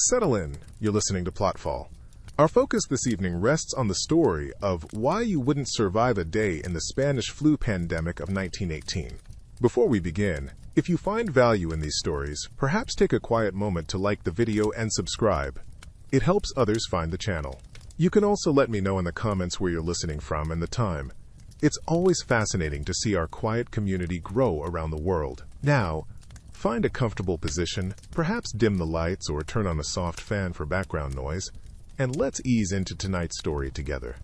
Settle in. You're listening to PlotFall. Our focus this evening rests on the story of why you wouldn't survive a day in the Spanish flu pandemic of 1918. Before we begin, if you find value in these stories, perhaps take a quiet moment to like the video and subscribe. It helps others find the channel. You can also let me know in the comments where you're listening from and the time. It's always fascinating to see our quiet community grow around the world. Now, find a comfortable position, perhaps dim the lights or turn on a soft fan for background noise, and let's ease into tonight's story together.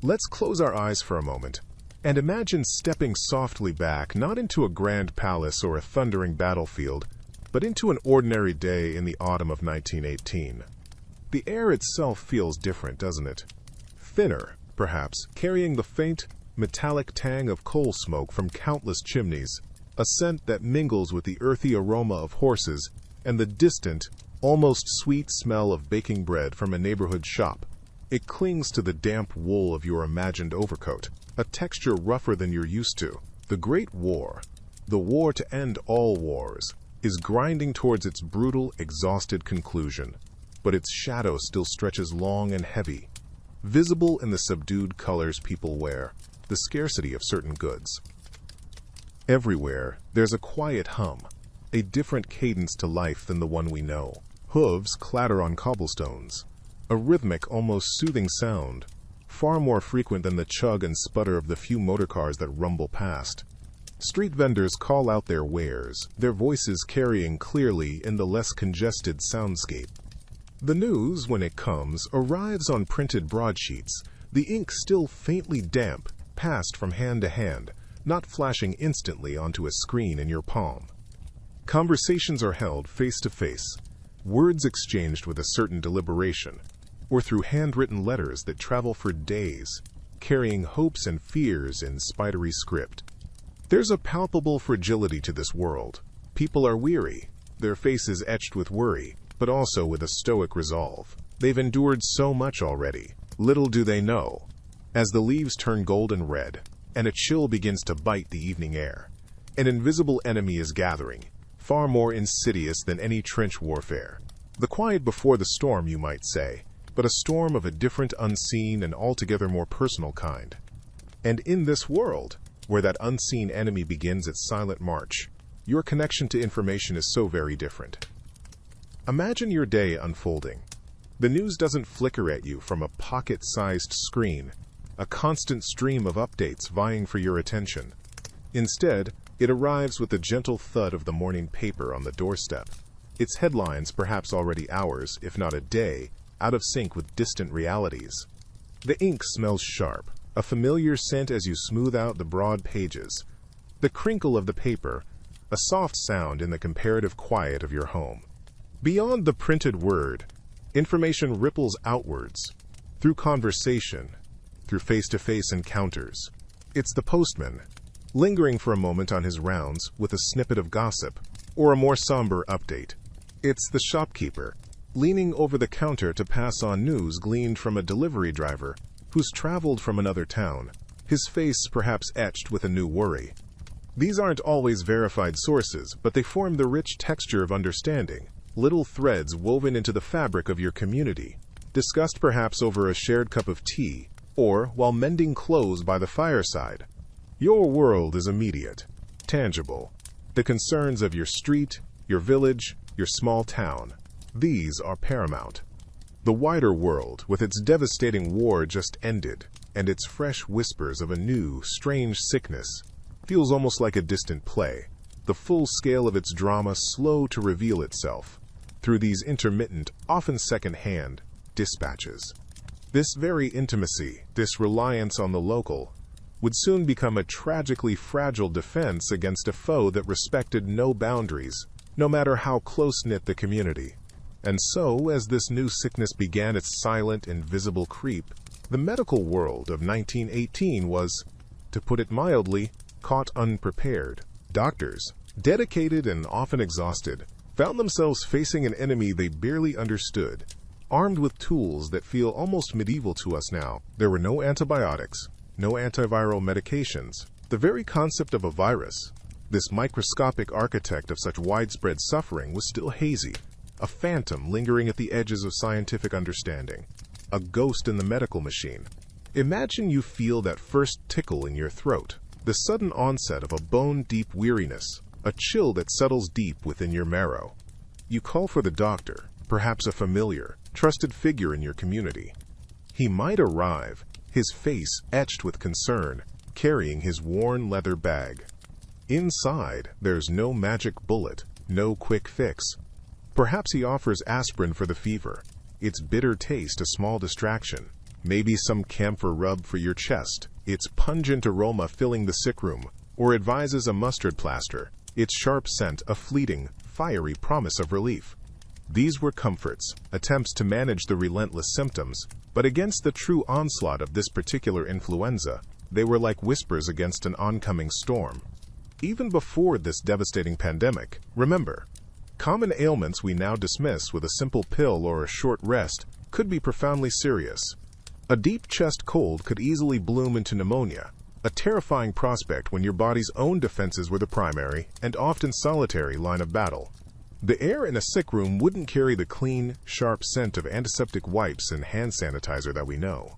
Let's close our eyes for a moment and imagine stepping softly back, not into a grand palace or a thundering battlefield, but into an ordinary day in the autumn of 1918. The air itself feels different, doesn't it? Thinner, perhaps, carrying the faint, metallic tang of coal smoke from countless chimneys, a scent that mingles with the earthy aroma of horses and the distant, almost sweet smell of baking bread from a neighborhood shop. It clings to the damp wool of your imagined overcoat, a texture rougher than you're used to. The Great War, the war to end all wars, is grinding towards its brutal, exhausted conclusion, but its shadow still stretches long and heavy, visible in the subdued colors people wear, the scarcity of certain goods. Everywhere, there's a quiet hum, a different cadence to life than the one we know. Hooves clatter on cobblestones, a rhythmic, almost soothing sound, far more frequent than the chug and sputter of the few motorcars that rumble past. Street vendors call out their wares, their voices carrying clearly in the less congested soundscape. The news, when it comes, arrives on printed broadsheets, the ink still faintly damp, passed from hand to hand, not flashing instantly onto a screen in your palm. Conversations are held face to face, words exchanged with a certain deliberation, or through handwritten letters that travel for days, carrying hopes and fears in spidery script. There's a palpable fragility to this world. People are weary, their faces etched with worry, but also with a stoic resolve. They've endured so much already. Little do they know. As the leaves turn golden red, and a chill begins to bite the evening air, an invisible enemy is gathering, far more insidious than any trench warfare. The quiet before the storm, you might say, but a storm of a different, unseen, and altogether more personal kind. And in this world, where that unseen enemy begins its silent march, your connection to information is so very different. Imagine your day unfolding. The news doesn't flicker at you from a pocket-sized screen, a constant stream of updates vying for your attention. Instead, it arrives with the gentle thud of the morning paper on the doorstep, its headlines perhaps already hours, if not a day, out of sync with distant realities. The ink smells sharp, a familiar scent as you smooth out the broad pages. The crinkle of the paper, a soft sound in the comparative quiet of your home. Beyond the printed word, information ripples outwards, through conversation, through face-to-face encounters. It's the postman, lingering for a moment on his rounds with a snippet of gossip, or a more somber update. It's the shopkeeper, leaning over the counter to pass on news gleaned from a delivery driver who's traveled from another town, his face perhaps etched with a new worry. These aren't always verified sources, but they form the rich texture of understanding, little threads woven into the fabric of your community, discussed perhaps over a shared cup of tea, or while mending clothes by the fireside. Your world is immediate, tangible. The concerns of your street, your village, your small town, these are paramount. The wider world, with its devastating war just ended, and its fresh whispers of a new, strange sickness, feels almost like a distant play, the full scale of its drama slow to reveal itself, through these intermittent, often second-hand, dispatches. This very intimacy, this reliance on the local, would soon become a tragically fragile defense against a foe that respected no boundaries, no matter how close-knit the community. And so, as this new sickness began its silent, invisible creep, the medical world of 1918 was, to put it mildly, caught unprepared. Doctors, dedicated and often exhausted, found themselves facing an enemy they barely understood, armed with tools that feel almost medieval to us now. There were no antibiotics, no antiviral medications. The very concept of a virus, this microscopic architect of such widespread suffering, was still hazy. a phantom lingering at the edges of scientific understanding, a ghost in the medical machine. Imagine you feel that first tickle in your throat, the sudden onset of a bone-deep weariness, a chill that settles deep within your marrow. You call for the doctor, perhaps a familiar, trusted figure in your community. He might arrive, his face etched with concern, carrying his worn leather bag. Inside, there's no magic bullet, no quick fix. Perhaps he offers aspirin for the fever, its bitter taste a small distraction, maybe some camphor rub for your chest, its pungent aroma filling the sick room, or advises a mustard plaster, its sharp scent a fleeting, fiery promise of relief. These were comforts, attempts to manage the relentless symptoms, but against the true onslaught of this particular influenza, they were like whispers against an oncoming storm. Even before this devastating pandemic, remember, common ailments we now dismiss with a simple pill or a short rest could be profoundly serious. A deep chest cold could easily bloom into pneumonia, a terrifying prospect when your body's own defenses were the primary and often solitary line of battle. The air in a sick room wouldn't carry the clean, sharp scent of antiseptic wipes and hand sanitizer that we know.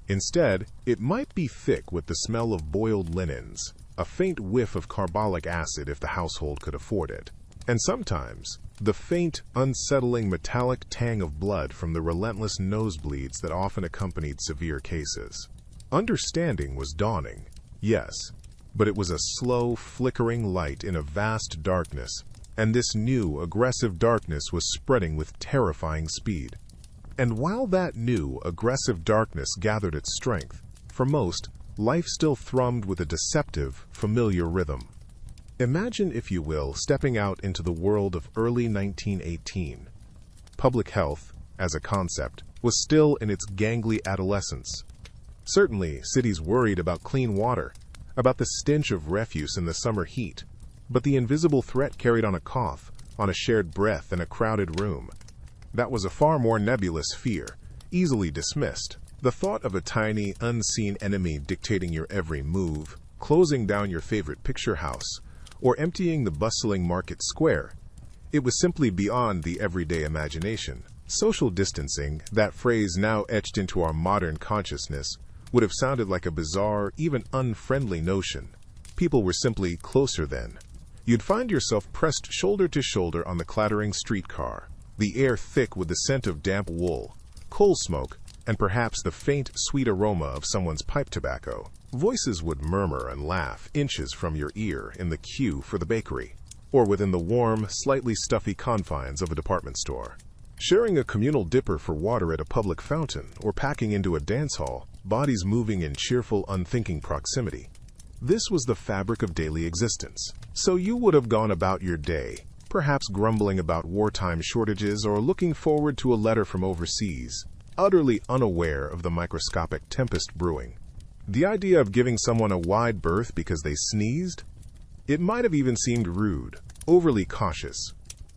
Instead, it might be thick with the smell of boiled linens, a faint whiff of carbolic acid if the household could afford it, and sometimes the faint, unsettling metallic tang of blood from the relentless nosebleeds that often accompanied severe cases. Understanding was dawning, yes, but it was a slow, flickering light in a vast darkness, and this new, aggressive darkness was spreading with terrifying speed. And while that new, aggressive darkness gathered its strength, for most, life still thrummed with a deceptive, familiar rhythm. Imagine, if you will, stepping out into the world of early 1918. Public health, as a concept, was still in its gangly adolescence. Certainly, cities worried about clean water, about the stench of refuse in the summer heat, but the invisible threat carried on a cough, on a shared breath in a crowded room. That was a far more nebulous fear, easily dismissed. The thought of a tiny, unseen enemy dictating your every move, closing down your favorite picture house, or emptying the bustling market square. It was simply beyond the everyday imagination. Social distancing, that phrase now etched into our modern consciousness, would have sounded like a bizarre, even unfriendly notion. People were simply closer then. You'd find yourself pressed shoulder to shoulder on the clattering streetcar, the air thick with the scent of damp wool, coal smoke, and perhaps the faint, sweet aroma of someone's pipe tobacco. Voices would murmur and laugh inches from your ear in the queue for the bakery, or within the warm, slightly stuffy confines of a department store. Sharing a communal dipper for water at a public fountain, or packing into a dance hall, bodies moving in cheerful, unthinking proximity. This was the fabric of daily existence. So you would have gone about your day, perhaps grumbling about wartime shortages or looking forward to a letter from overseas, utterly unaware of the microscopic tempest brewing. The idea of giving someone a wide berth because they sneezed? It might have even seemed rude, overly cautious.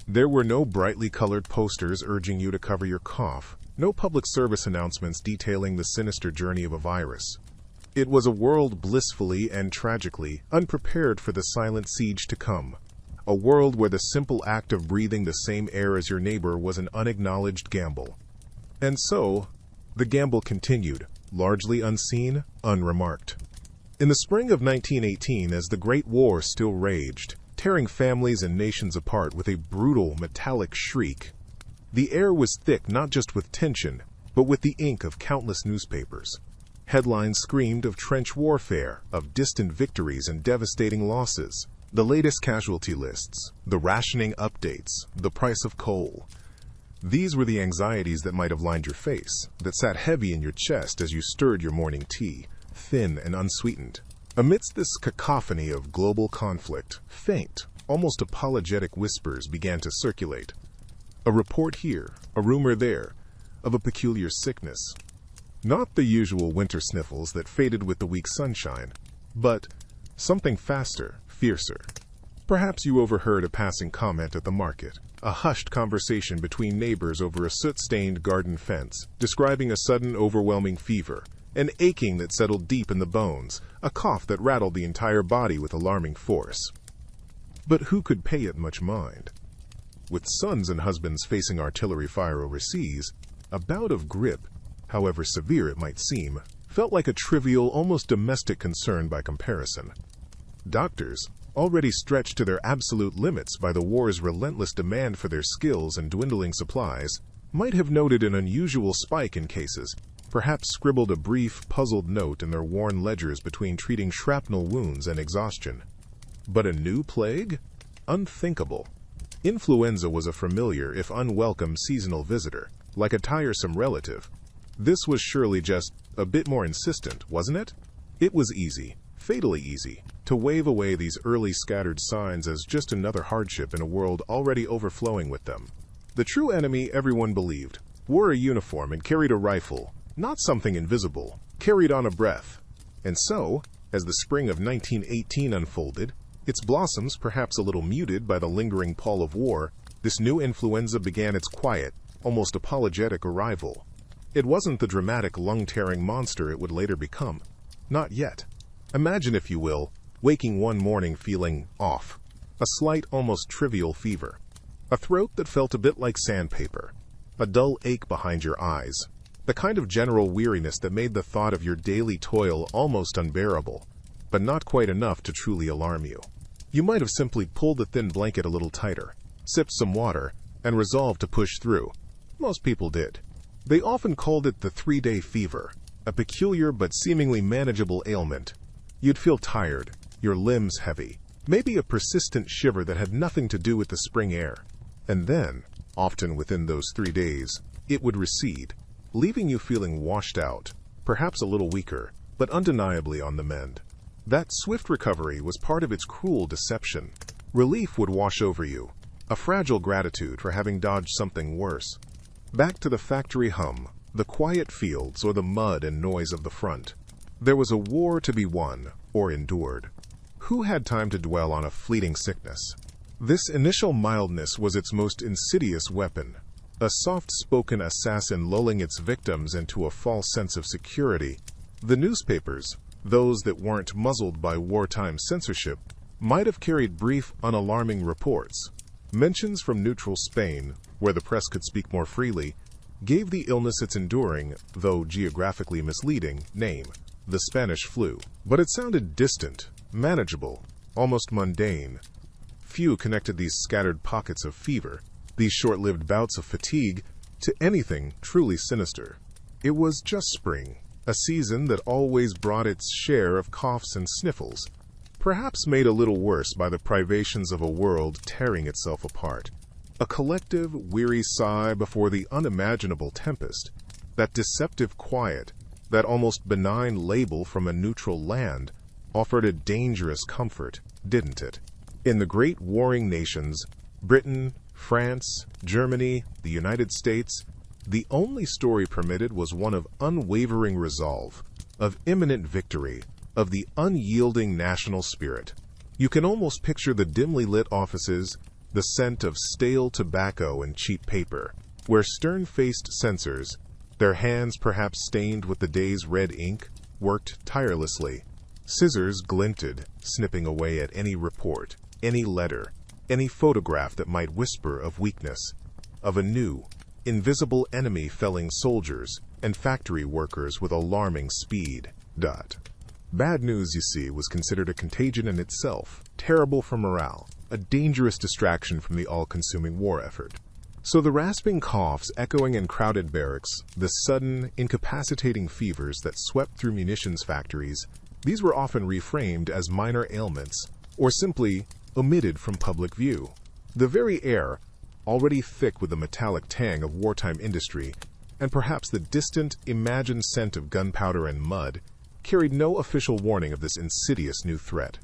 There were no brightly colored posters urging you to cover your cough, no public service announcements detailing the sinister journey of a virus. It was a world blissfully and tragically unprepared for the silent siege to come. A world where the simple act of breathing the same air as your neighbor was an unacknowledged gamble. And so, the gamble continued, largely unseen, unremarked. In the spring of 1918, as the Great War still raged, tearing families and nations apart with a brutal, metallic shriek, the air was thick not just with tension, but with the ink of countless newspapers. Headlines screamed of trench warfare, of distant victories and devastating losses, the latest casualty lists, the rationing updates, the price of coal. These were the anxieties that might have lined your face, that sat heavy in your chest as you stirred your morning tea, thin and unsweetened. Amidst this cacophony of global conflict, faint, almost apologetic whispers began to circulate. A report here, a rumor there, of a peculiar sickness. Not the usual winter sniffles that faded with the weak sunshine, but something faster, fiercer. Perhaps you overheard a passing comment at the market, a hushed conversation between neighbors over a soot-stained garden fence, describing a sudden overwhelming fever, an aching that settled deep in the bones, a cough that rattled the entire body with alarming force. But who could pay it much mind? With sons and husbands facing artillery fire overseas, a bout of grippe, however severe it might seem, felt like a trivial, almost domestic concern by comparison. Doctors, already stretched to their absolute limits by the war's relentless demand for their skills and dwindling supplies, might have noted an unusual spike in cases, perhaps scribbled a brief, puzzled note in their worn ledgers between treating shrapnel wounds and exhaustion. But a new plague? Unthinkable. Influenza was a familiar, if unwelcome, seasonal visitor, like a tiresome relative. This was surely just a bit more insistent, wasn't it? It was easy, fatally easy, to wave away these early scattered signs as just another hardship in a world already overflowing with them. The true enemy, everyone believed, wore a uniform and carried a rifle, not something invisible, carried on a breath. And so, as the spring of 1918 unfolded, its blossoms perhaps a little muted by the lingering pall of war, this new influenza began its quiet, almost apologetic arrival. It wasn't the dramatic, lung-tearing monster it would later become. Not yet. Imagine, if you will, waking one morning feeling off. A slight, almost trivial fever. A throat that felt a bit like sandpaper. A dull ache behind your eyes. The kind of general weariness that made the thought of your daily toil almost unbearable, but not quite enough to truly alarm you. You might have simply pulled the thin blanket a little tighter, sipped some water, and resolved to push through. Most people did. They often called it the 3-day fever, a peculiar but seemingly manageable ailment. You'd feel tired, your limbs heavy, maybe a persistent shiver that had nothing to do with the spring air. And then, often within those 3 days, it would recede, leaving you feeling washed out, perhaps a little weaker, but undeniably on the mend. That swift recovery was part of its cruel deception. Relief would wash over you, a fragile gratitude for having dodged something worse. Back to the factory hum, the quiet fields, or the mud and noise of the front. There was a war to be won, or endured. Who had time to dwell on a fleeting sickness? This initial mildness was its most insidious weapon, a soft-spoken assassin lulling its victims into a false sense of security. The newspapers, those that weren't muzzled by wartime censorship, might have carried brief, unalarming reports. Mentions from neutral Spain, where the press could speak more freely, gave the illness its enduring, though geographically misleading, name, the Spanish flu. But it sounded distant, manageable, almost mundane. Few connected these scattered pockets of fever, these short-lived bouts of fatigue, to anything truly sinister. It was just spring, a season that always brought its share of coughs and sniffles, perhaps made a little worse by the privations of a world tearing itself apart. A collective, weary sigh before the unimaginable tempest, that deceptive quiet, that almost benign label from a neutral land, offered a dangerous comfort, didn't it? In the great warring nations, Britain, France, Germany, the United States, the only story permitted was one of unwavering resolve, of imminent victory, of the unyielding national spirit. You can almost picture the dimly lit offices, the scent of stale tobacco and cheap paper, where stern-faced censors, their hands perhaps stained with the day's red ink, worked tirelessly. Scissors glinted, snipping away at any report, any letter, any photograph that might whisper of weakness, of a new, invisible enemy felling soldiers and factory workers with alarming speed. Bad news, you see, was considered a contagion in itself, terrible for morale, a dangerous distraction from the all-consuming war effort. So the rasping coughs echoing in crowded barracks, the sudden, incapacitating fevers that swept through munitions factories, these were often reframed as minor ailments, or simply omitted from public view. The very air, already thick with the metallic tang of wartime industry, and perhaps the distant, imagined scent of gunpowder and mud, carried no official warning of this insidious new threat.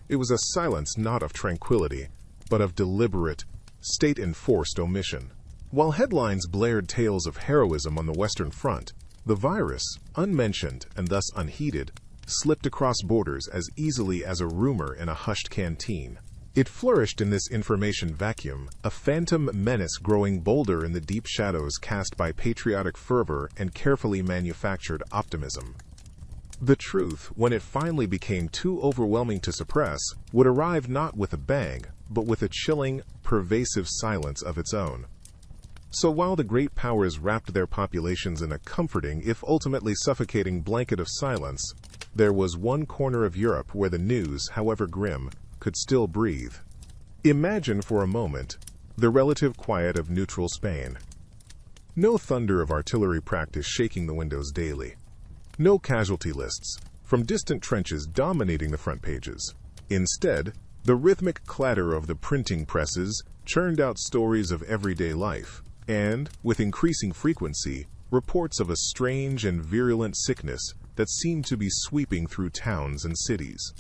It was a silence not of tranquility, but of deliberate, state-enforced omission. While headlines blared tales of heroism on the Western Front, the virus, unmentioned and thus unheeded, slipped across borders as easily as a rumor in a hushed canteen. It flourished in this information vacuum, a phantom menace growing bolder in the deep shadows cast by patriotic fervor and carefully manufactured optimism. The truth, when it finally became too overwhelming to suppress, would arrive not with a bang, but with a chilling, pervasive silence of its own. So while the great powers wrapped their populations in a comforting, if ultimately suffocating, blanket of silence, there was one corner of Europe where the news, however grim, could still breathe. Imagine for a moment the relative quiet of neutral Spain. No thunder of artillery practice shaking the windows daily. No casualty lists from distant trenches dominating the front pages. Instead, the rhythmic clatter of the printing presses churned out stories of everyday life, and, with increasing frequency, reports of a strange and virulent sickness that seemed to be sweeping through towns and cities.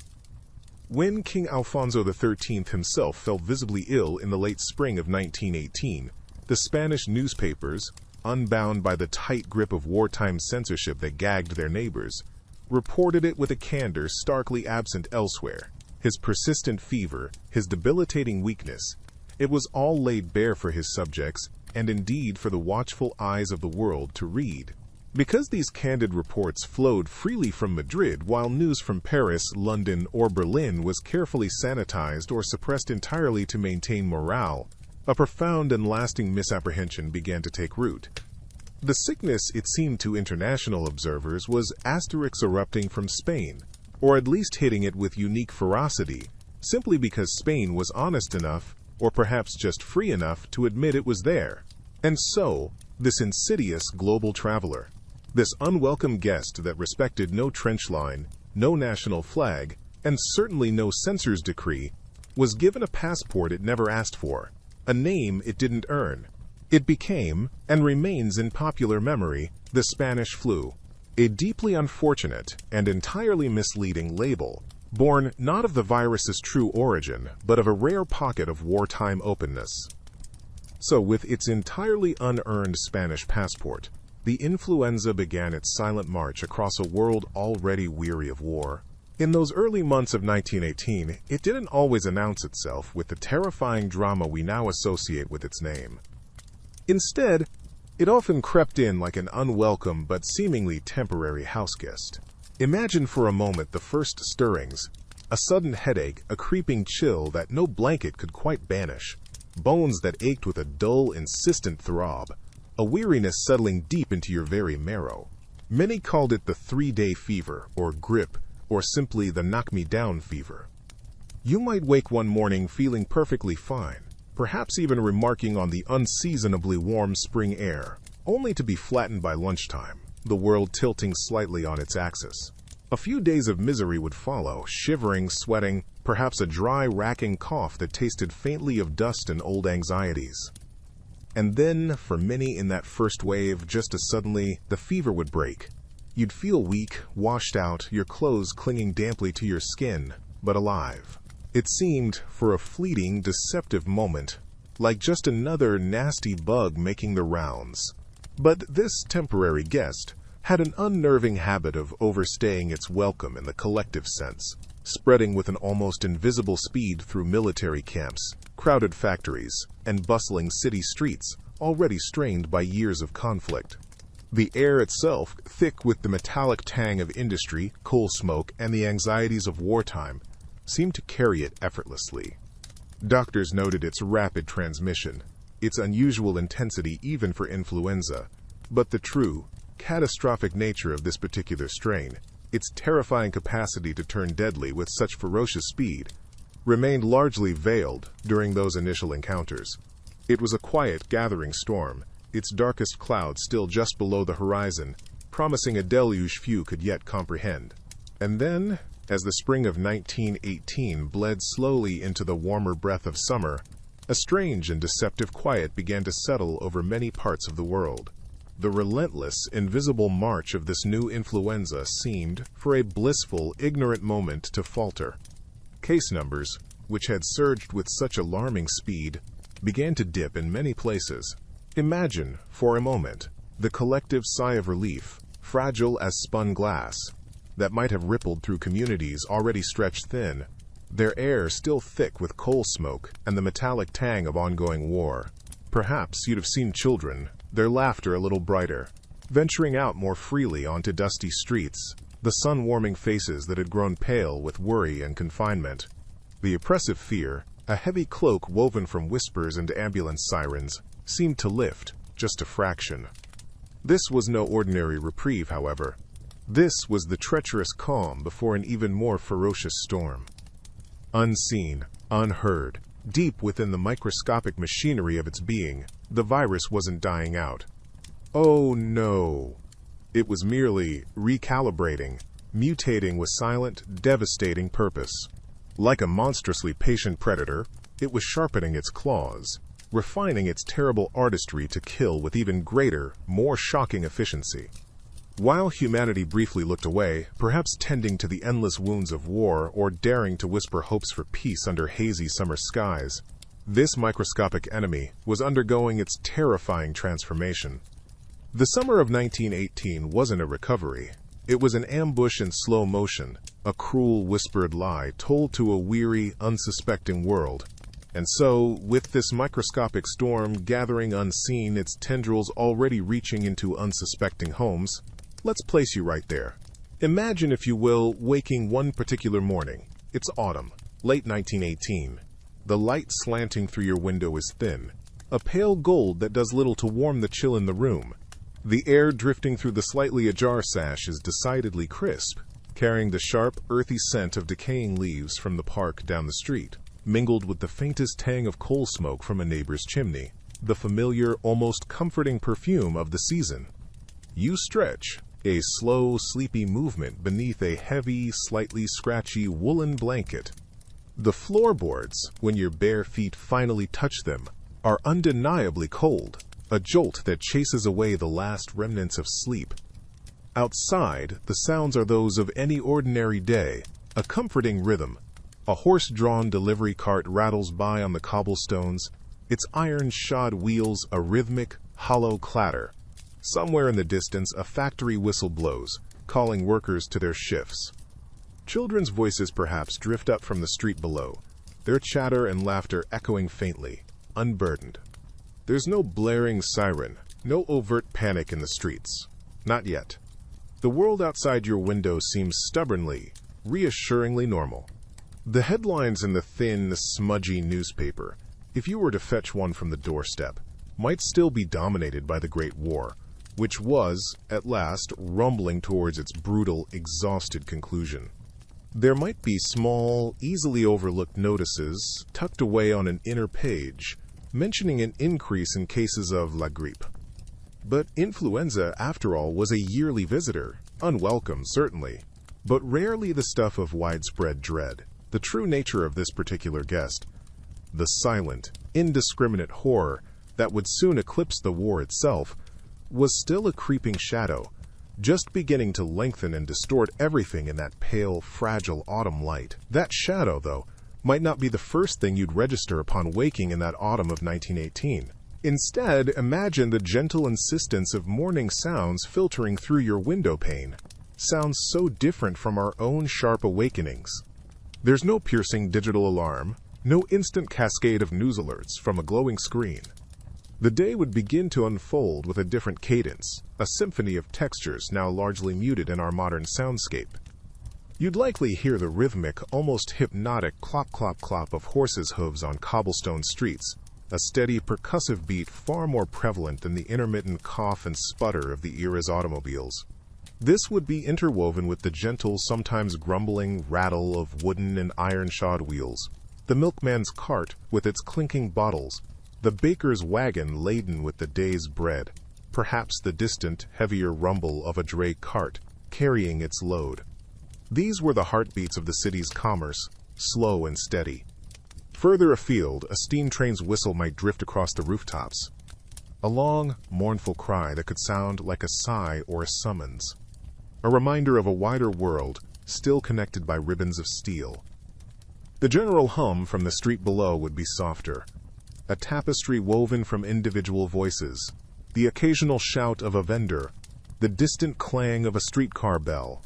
When King Alfonso XIII himself fell visibly ill in the late spring of 1918, the Spanish newspapers, unbound by the tight grip of wartime censorship that gagged their neighbors, reported it with a candor starkly absent elsewhere. His persistent fever, his debilitating weakness, it was all laid bare for his subjects, and indeed for the watchful eyes of the world to read. Because these candid reports flowed freely from Madrid, while news from Paris, London, or Berlin was carefully sanitized or suppressed entirely to maintain morale, a profound and lasting misapprehension began to take root. The sickness, it seemed to international observers, was Asterix erupting from Spain, or at least hitting it with unique ferocity, simply because Spain was honest enough, or perhaps just free enough, to admit it was there. And so, this insidious global traveler, this unwelcome guest that respected no trench line, no national flag, and certainly no censor's decree, was given a passport it never asked for, a name it didn't earn. It became, and remains in popular memory, the Spanish flu, a deeply unfortunate and entirely misleading label, born not of the virus's true origin, but of a rare pocket of wartime openness. So with its entirely unearned Spanish passport, the influenza began its silent march across a world already weary of war. In those early months of 1918, it didn't always announce itself with the terrifying drama we now associate with its name. Instead, it often crept in like an unwelcome but seemingly temporary houseguest. Imagine for a moment the first stirrings, a sudden headache, a creeping chill that no blanket could quite banish, bones that ached with a dull, insistent throb, a weariness settling deep into your very marrow. Many called it the 3-day fever, or grip, or simply the knock-me-down fever. You might wake one morning feeling perfectly fine, perhaps even remarking on the unseasonably warm spring air, only to be flattened by lunchtime, the world tilting slightly on its axis. A few days of misery would follow, shivering, sweating, perhaps a dry, racking cough that tasted faintly of dust and old anxieties. And then, for many in that first wave, just as suddenly, the fever would break. You'd feel weak, washed out, your clothes clinging damply to your skin, but alive. It seemed, for a fleeting, deceptive moment, like just another nasty bug making the rounds. But this temporary guest had an unnerving habit of overstaying its welcome in the collective sense, spreading with an almost invisible speed through military camps, crowded factories, and bustling city streets already strained by years of conflict. The air itself, thick with the metallic tang of industry, coal smoke, and the anxieties of wartime, seemed to carry it effortlessly. Doctors noted its rapid transmission, its unusual intensity even for influenza, but the true, catastrophic nature of this particular strain, its terrifying capacity to turn deadly with such ferocious speed, remained largely veiled during those initial encounters. It was a quiet, gathering storm, its darkest cloud still just below the horizon, promising a deluge few could yet comprehend. And then, as the spring of 1918 bled slowly into the warmer breath of summer, a strange and deceptive quiet began to settle over many parts of the world. The relentless, invisible march of this new influenza seemed, for a blissful, ignorant moment, to falter. Case numbers, which had surged with such alarming speed, began to dip in many places. Imagine, for a moment, the collective sigh of relief, fragile as spun glass, that might have rippled through communities already stretched thin, their air still thick with coal smoke and the metallic tang of ongoing war. Perhaps you'd have seen children, their laughter a little brighter, venturing out more freely onto dusty streets, the sun-warming faces that had grown pale with worry and confinement. The oppressive fear, A heavy cloak woven from whispers and ambulance sirens seemed to lift, just a fraction. This was no ordinary reprieve, however. This was the treacherous calm before an even more ferocious storm. Unseen, unheard, deep within the microscopic machinery of its being, the virus wasn't dying out. Oh no! It was merely recalibrating, mutating with silent, devastating purpose. Like a monstrously patient predator, it was sharpening its claws, refining its terrible artistry to kill with even greater, more shocking efficiency. While humanity briefly looked away, perhaps tending to the endless wounds of war or daring to whisper hopes for peace under hazy summer skies, this microscopic enemy was undergoing its terrifying transformation. The summer of 1918 wasn't a recovery. It was an ambush in slow motion, a cruel whispered lie told to a weary, unsuspecting world. And so, with this microscopic storm gathering unseen, its tendrils already reaching into unsuspecting homes, let's place you right there. Imagine, if you will, waking one particular morning. It's autumn, late 1918. The light slanting through your window is thin, a pale gold that does little to warm the chill in the room. The air drifting through the slightly ajar sash is decidedly crisp, carrying the sharp, earthy scent of decaying leaves from the park down the street, mingled with the faintest tang of coal smoke from a neighbor's chimney, the familiar, almost comforting perfume of the season. You stretch, a slow, sleepy movement beneath a heavy, slightly scratchy woolen blanket. The floorboards, when your bare feet finally touch them, are undeniably cold, a jolt that chases away the last remnants of sleep. Outside, the sounds are those of any ordinary day, a comforting rhythm. A horse-drawn delivery cart rattles by on the cobblestones, its iron-shod wheels a rhythmic, hollow clatter. Somewhere in the distance, a factory whistle blows, calling workers to their shifts. Children's voices perhaps drift up from the street below, their chatter and laughter echoing faintly, unburdened. There's no blaring siren, no overt panic in the streets. Not yet. The world outside your window seems stubbornly, reassuringly normal. The headlines in the thin, smudgy newspaper, if you were to fetch one from the doorstep, might still be dominated by the Great War, which was, at last, rumbling towards its brutal, exhausted conclusion. There might be small, easily overlooked notices tucked away on an inner page, mentioning an increase in cases of la grippe. But influenza, after all, was a yearly visitor, unwelcome certainly, but rarely the stuff of widespread dread. The true nature of this particular guest, the silent, indiscriminate horror that would soon eclipse the war itself, was still a creeping shadow, just beginning to lengthen and distort everything in that pale, fragile autumn light. That shadow, though, might not be the first thing you'd register upon waking in that autumn of 1918. Instead, imagine the gentle insistence of morning sounds filtering through your window pane, sounds so different from our own sharp awakenings. There's no piercing digital alarm, no instant cascade of news alerts from a glowing screen. The day would begin to unfold with a different cadence, a symphony of textures now largely muted in our modern soundscape. You'd likely hear the rhythmic, almost hypnotic clop-clop-clop of horses' hooves on cobblestone streets, a steady percussive beat far more prevalent than the intermittent cough and sputter of the era's automobiles. This would be interwoven with the gentle, sometimes grumbling rattle of wooden and iron-shod wheels, the milkman's cart with its clinking bottles, the baker's wagon laden with the day's bread, perhaps the distant, heavier rumble of a dray cart carrying its load. These were the heartbeats of the city's commerce, slow and steady. Further afield, a steam train's whistle might drift across the rooftops, a long, mournful cry that could sound like a sigh or a summons, a reminder of a wider world still connected by ribbons of steel. The general hum from the street below would be softer, a tapestry woven from individual voices, the occasional shout of a vendor, the distant clang of a streetcar bell.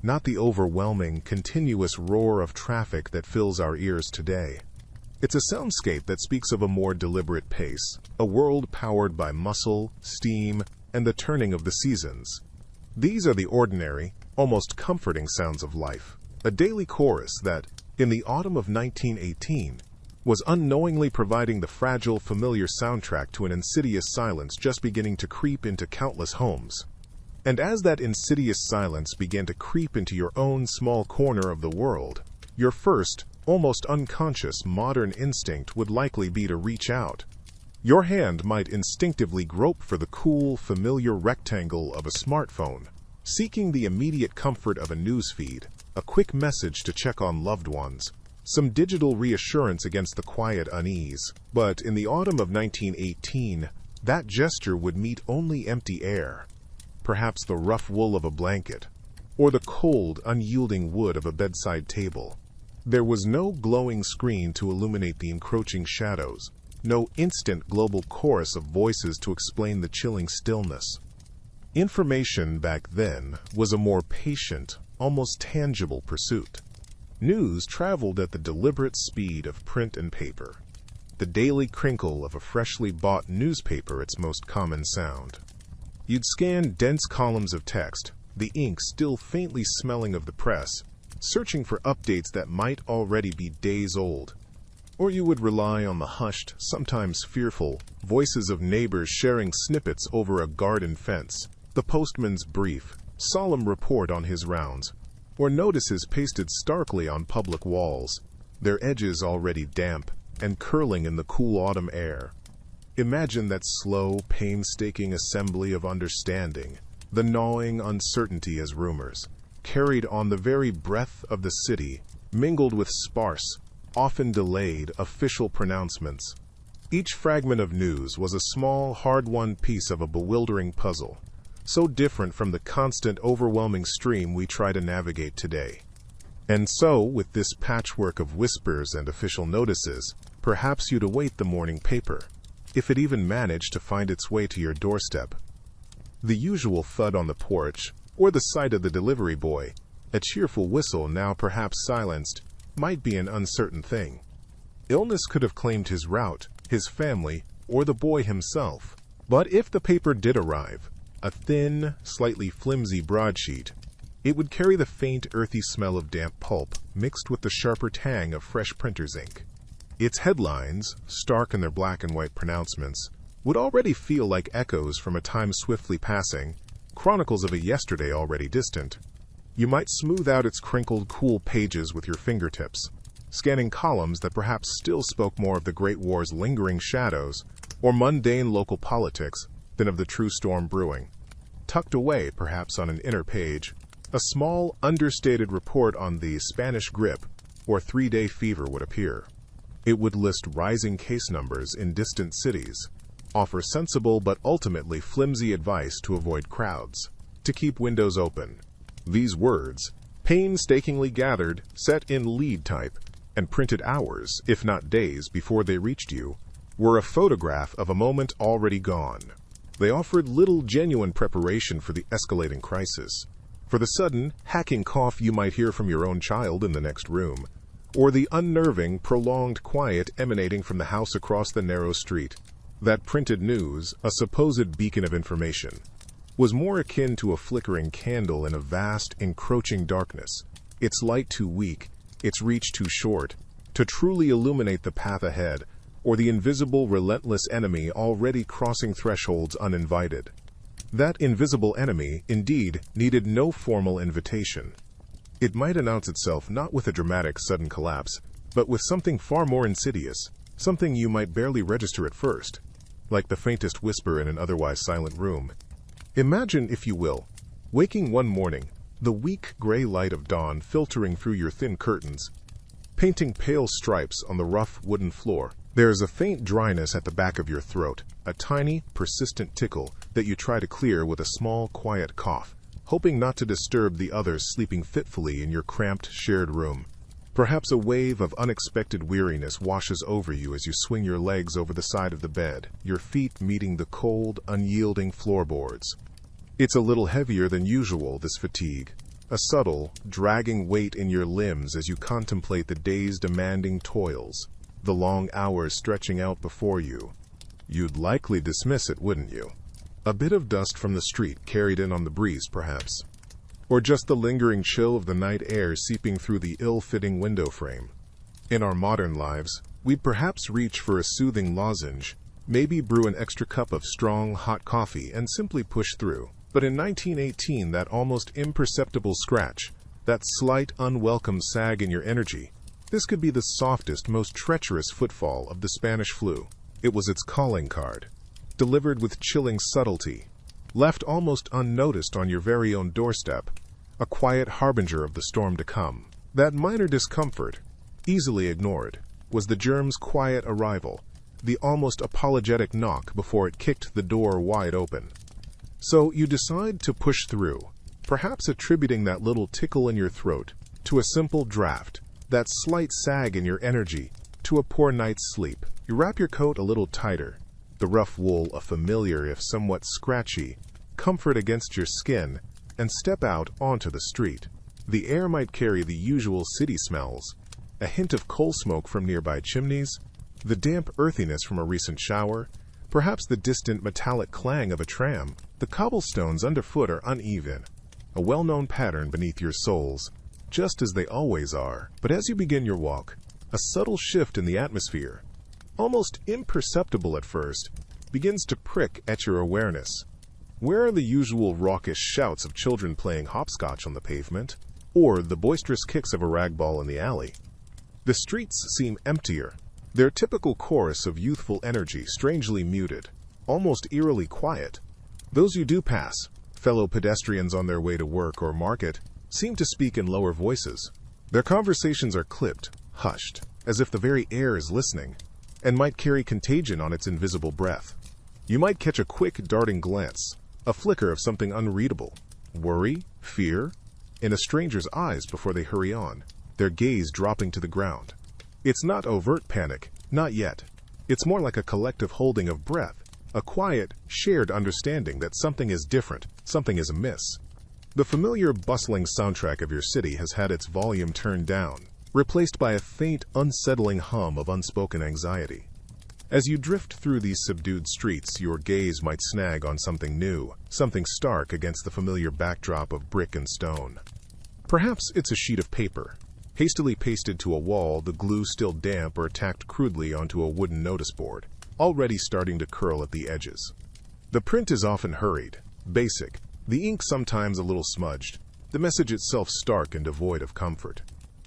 Not the overwhelming, continuous roar of traffic that fills our ears today. It's a soundscape that speaks of a more deliberate pace, a world powered by muscle, steam, and the turning of the seasons. These are the ordinary, almost comforting sounds of life, a daily chorus that, in the autumn of 1918, was unknowingly providing the fragile, familiar soundtrack to an insidious silence just beginning to creep into countless homes. And as that insidious silence began to creep into your own small corner of the world, your first, almost unconscious modern instinct would likely be to reach out. Your hand might instinctively grope for the cool, familiar rectangle of a smartphone, seeking the immediate comfort of a newsfeed, a quick message to check on loved ones, some digital reassurance against the quiet unease. But in the autumn of 1918, that gesture would meet only empty air, perhaps the rough wool of a blanket, or the cold, unyielding wood of a bedside table. There was no glowing screen to illuminate the encroaching shadows, no instant global chorus of voices to explain the chilling stillness. Information back then was a more patient, almost tangible pursuit. News traveled at the deliberate speed of print and paper, the daily crinkle of a freshly bought newspaper its most common sound. You'd scan dense columns of text, the ink still faintly smelling of the press, searching for updates that might already be days old. Or you would rely on the hushed, sometimes fearful, voices of neighbors sharing snippets over a garden fence, the postman's brief, solemn report on his rounds, or notices pasted starkly on public walls, their edges already damp and curling in the cool autumn air. Imagine that slow, painstaking assembly of understanding, the gnawing uncertainty as rumors, carried on the very breath of the city, mingled with sparse, often delayed, official pronouncements. Each fragment of news was a small, hard-won piece of a bewildering puzzle, so different from the constant, overwhelming stream we try to navigate today. And so, with this patchwork of whispers and official notices, perhaps you'd await the morning paper, if it even managed to find its way to your doorstep. The usual thud on the porch, or the sight of the delivery boy, a cheerful whistle now perhaps silenced, might be an uncertain thing. Illness could have claimed his route, his family, or the boy himself. But if the paper did arrive, a thin, slightly flimsy broadsheet, it would carry the faint, earthy smell of damp pulp mixed with the sharper tang of fresh printer's ink. Its headlines, stark in their black and white pronouncements, would already feel like echoes from a time swiftly passing, chronicles of a yesterday already distant. You might smooth out its crinkled, cool pages with your fingertips, scanning columns that perhaps still spoke more of the Great War's lingering shadows or mundane local politics than of the true storm brewing. Tucked away, perhaps on an inner page, a small, understated report on the Spanish grip or 3-day fever would appear. It would list rising case numbers in distant cities, offer sensible but ultimately flimsy advice to avoid crowds, to keep windows open. These words, painstakingly gathered, set in lead type, and printed hours, if not days, before they reached you, were a photograph of a moment already gone. They offered little genuine preparation for the escalating crisis, for the sudden, hacking cough you might hear from your own child in the next room, or the unnerving, prolonged quiet emanating from the house across the narrow street. That printed news, a supposed beacon of information, was more akin to a flickering candle in a vast, encroaching darkness, its light too weak, its reach too short, to truly illuminate the path ahead, or the invisible, relentless enemy already crossing thresholds uninvited. That invisible enemy, indeed, needed no formal invitation. It might announce itself not with a dramatic, sudden collapse, but with something far more insidious, something you might barely register at first, like the faintest whisper in an otherwise silent room. Imagine, if you will, waking one morning, the weak gray light of dawn filtering through your thin curtains, painting pale stripes on the rough wooden floor. There is a faint dryness at the back of your throat, a tiny, persistent tickle that you try to clear with a small, quiet cough, hoping not to disturb the others sleeping fitfully in your cramped, shared room. Perhaps a wave of unexpected weariness washes over you as you swing your legs over the side of the bed, your feet meeting the cold, unyielding floorboards. It's a little heavier than usual, this fatigue, a subtle, dragging weight in your limbs as you contemplate the day's demanding toils, the long hours stretching out before you. You'd likely dismiss it, wouldn't you? A bit of dust from the street carried in on the breeze, perhaps. Or just the lingering chill of the night air seeping through the ill-fitting window frame. In our modern lives, We'd perhaps reach for a soothing lozenge, maybe brew an extra cup of strong, hot coffee and simply push through. But in 1918, that almost imperceptible scratch, that slight, unwelcome sag in your energy, this could be the softest, most treacherous footfall of the Spanish flu. It was its calling card, delivered with chilling subtlety, left almost unnoticed on your very own doorstep, a quiet harbinger of the storm to come. That minor discomfort, easily ignored, was the germ's quiet arrival, the almost apologetic knock before it kicked the door wide open. So you decide to push through, perhaps attributing that little tickle in your throat to a simple draft, that slight sag in your energy to a poor night's sleep. You wrap your coat a little tighter, the rough wool a familiar if somewhat scratchy comfort against your skin, and step out onto the street. The air might carry the usual city smells, a hint of coal smoke from nearby chimneys, the damp earthiness from a recent shower, perhaps the distant metallic clang of a tram. The cobblestones underfoot are uneven, a well-known pattern beneath your soles, just as they always are. But as you begin your walk, a subtle shift in the atmosphere, almost imperceptible at first, begins to prick at your awareness. Where are the usual raucous shouts of children playing hopscotch on the pavement, or the boisterous kicks of a rag ball in the alley? The streets seem emptier, their typical chorus of youthful energy strangely muted, almost eerily quiet. Those you do pass, fellow pedestrians on their way to work or market, seem to speak in lower voices. Their conversations are clipped, hushed, as if the very air is listening, and might carry contagion on its invisible breath. You might catch a quick, darting glance, a flicker of something unreadable, worry, fear, in a stranger's eyes before they hurry on, their gaze dropping to the ground. It's not overt panic, not yet. It's more like a collective holding of breath, a quiet, shared understanding that something is different, something is amiss. The familiar, bustling soundtrack of your city has had its volume turned down, replaced by a faint, unsettling hum of unspoken anxiety. As you drift through these subdued streets, your gaze might snag on something new, something stark against the familiar backdrop of brick and stone. Perhaps it's a sheet of paper, hastily pasted to a wall, the glue still damp or tacked crudely onto a wooden notice board, already starting to curl at the edges. The print is often hurried, basic, the ink sometimes a little smudged, the message itself stark and devoid of comfort.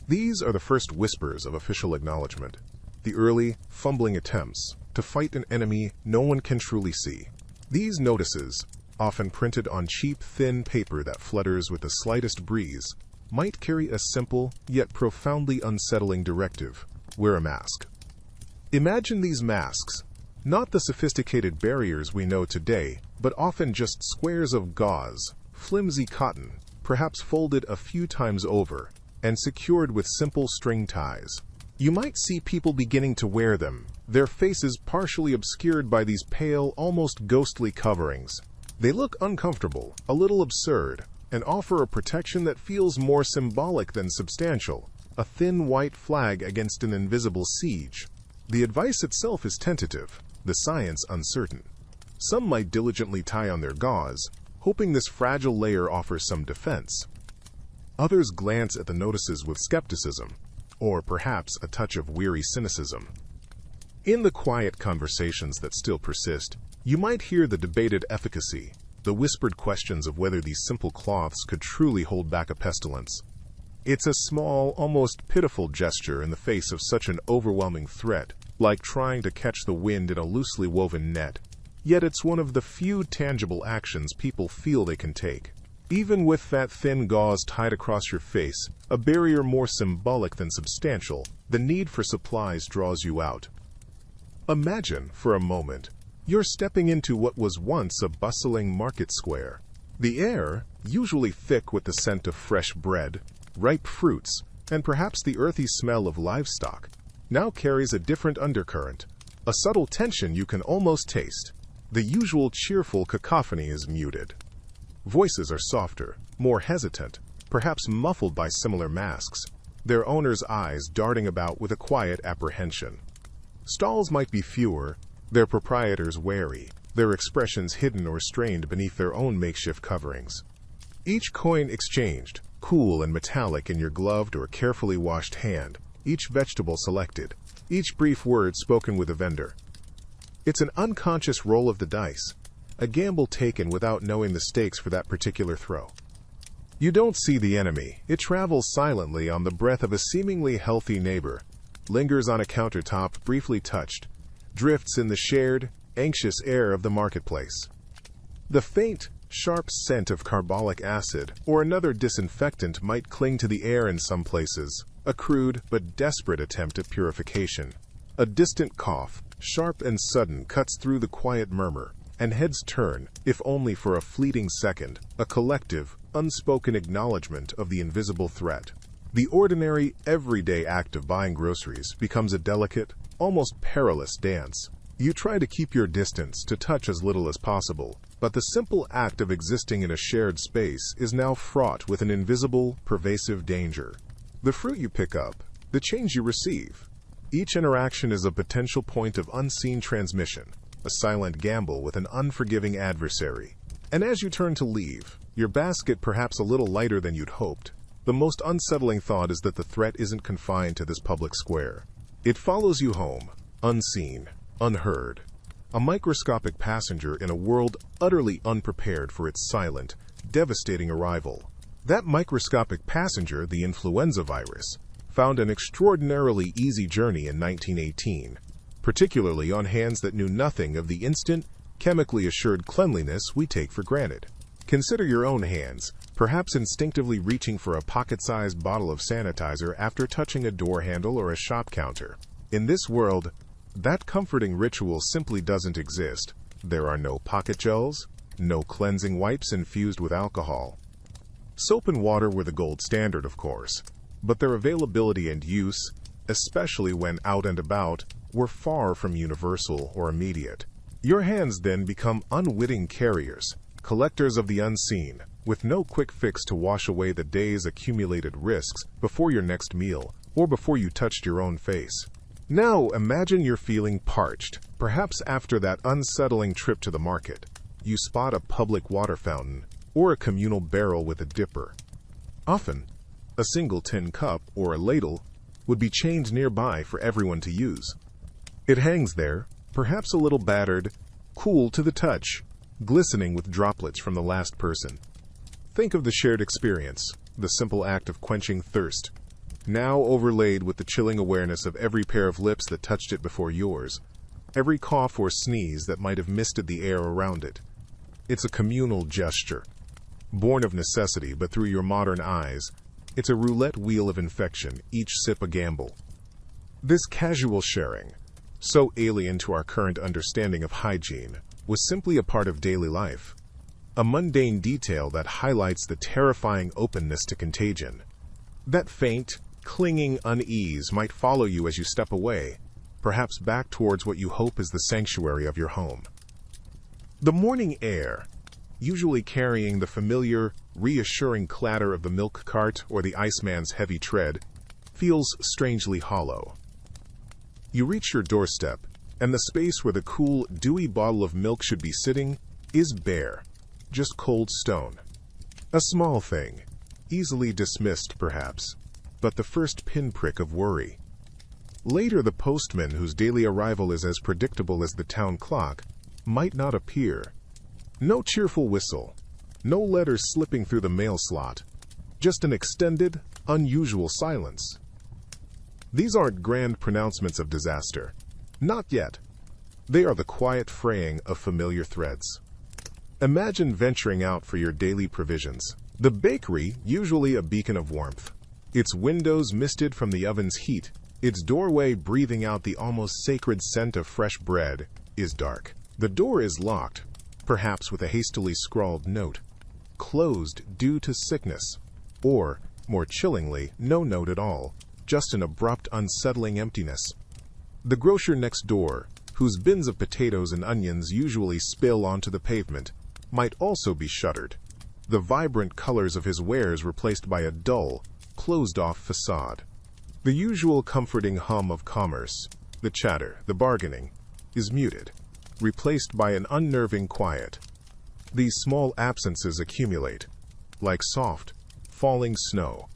These are the first whispers of official acknowledgement, the early, fumbling attempts to fight an enemy no one can truly see. These notices, often printed on cheap, thin paper that flutters with the slightest breeze, might carry a simple, yet profoundly unsettling directive: wear a mask. Imagine these masks, not the sophisticated barriers we know today, but often just squares of gauze, flimsy cotton, perhaps folded a few times over, and secured with simple string ties. You might see people beginning to wear them, their faces partially obscured by these pale, almost ghostly coverings. They look uncomfortable, a little absurd, and offer a protection that feels more symbolic than substantial, a thin white flag against an invisible siege. The advice itself is tentative, the science uncertain. Some might diligently tie on their gauze, hoping this fragile layer offers some defense. Others glance at the notices with skepticism, or perhaps a touch of weary cynicism. In the quiet conversations that still persist, you might hear the debated efficacy, the whispered questions of whether these simple cloths could truly hold back a pestilence. It's a small, almost pitiful gesture in the face of such an overwhelming threat, like trying to catch the wind in a loosely woven net. Yet it's one of the few tangible actions people feel they can take. Even with that thin gauze tied across your face, a barrier more symbolic than substantial, the need for supplies draws you out. Imagine, for a moment, you're stepping into what was once a bustling market square. The air, usually thick with the scent of fresh bread, ripe fruits, and perhaps the earthy smell of livestock, now carries a different undercurrent, a subtle tension you can almost taste. The usual cheerful cacophony is muted. Voices are softer, more hesitant, perhaps muffled by similar masks, their owners' eyes darting about with a quiet apprehension. Stalls might be fewer, their proprietors wary, their expressions hidden or strained beneath their own makeshift coverings. Each coin exchanged, cool and metallic in your gloved or carefully washed hand, each vegetable selected, each brief word spoken with a vendor. It's an unconscious roll of the dice, a gamble taken without knowing the stakes for that particular throw. You don't see the enemy. It travels silently on the breath of a seemingly healthy neighbor, lingers on a countertop briefly touched, drifts in the shared, anxious air of the marketplace. The faint, sharp scent of carbolic acid or another disinfectant might cling to the air in some places, a crude but desperate attempt at purification. A distant cough, sharp and sudden, cuts through the quiet murmur, and heads turn, if only for a fleeting second, a collective, unspoken acknowledgement of the invisible threat. The ordinary, everyday act of buying groceries becomes a delicate, almost perilous dance. You try to keep your distance, to touch as little as possible, but the simple act of existing in a shared space is now fraught with an invisible, pervasive danger. The fruit you pick up, the change you receive. Each interaction is a potential point of unseen transmission, a silent gamble with an unforgiving adversary. And as you turn to leave, your basket perhaps a little lighter than you'd hoped, the most unsettling thought is that the threat isn't confined to this public square. It follows you home, unseen, unheard, a microscopic passenger in a world utterly unprepared for its silent, devastating arrival. That microscopic passenger, the influenza virus, found an extraordinarily easy journey in 1918, particularly on hands that knew nothing of the instant, chemically assured cleanliness we take for granted. Consider your own hands, perhaps instinctively reaching for a pocket-sized bottle of sanitizer after touching a door handle or a shop counter. In this world, that comforting ritual simply doesn't exist. There are no pocket gels, no cleansing wipes infused with alcohol. Soap and water were the gold standard, of course, but their availability and use, especially when out and about, were far from universal or immediate. Your hands then become unwitting carriers, collectors of the unseen, with no quick fix to wash away the day's accumulated risks before your next meal or before you touched your own face. Now imagine you're feeling parched, perhaps after that unsettling trip to the market. You spot a public water fountain or a communal barrel with a dipper. Often, a single tin cup or a ladle would be chained nearby for everyone to use. It hangs there, perhaps a little battered, cool to the touch, glistening with droplets from the last person. Think of the shared experience, the simple act of quenching thirst, now overlaid with the chilling awareness of every pair of lips that touched it before yours, every cough or sneeze that might have misted the air around it. It's a communal gesture, born of necessity, but through your modern eyes, it's a roulette wheel of infection, each sip a gamble. This casual sharing, so alien to our current understanding of hygiene, was simply a part of daily life, a mundane detail that highlights the terrifying openness to contagion. That faint, clinging unease might follow you as you step away, perhaps back towards what you hope is the sanctuary of your home. The morning air, usually carrying the familiar, reassuring clatter of the milk cart or the iceman's heavy tread, feels strangely hollow. You reach your doorstep, and the space where the cool, dewy bottle of milk should be sitting is bare, just cold stone. A small thing, easily dismissed perhaps, but the first pinprick of worry. Later, the postman, whose daily arrival is as predictable as the town clock, might not appear. No cheerful whistle, no letters slipping through the mail slot, just an extended, unusual silence. These aren't grand pronouncements of disaster. Not yet. They are the quiet fraying of familiar threads. Imagine venturing out for your daily provisions. The bakery, usually a beacon of warmth, its windows misted from the oven's heat, its doorway breathing out the almost sacred scent of fresh bread, is dark. The door is locked, perhaps with a hastily scrawled note, closed due to sickness, or, more chillingly, no note at all, just an abrupt, unsettling emptiness. The grocer next door, whose bins of potatoes and onions usually spill onto the pavement, might also be shuttered, the vibrant colors of his wares replaced by a dull, closed-off facade. The usual comforting hum of commerce, the chatter, the bargaining, is muted, replaced by an unnerving quiet. These small absences accumulate, like soft, falling snow,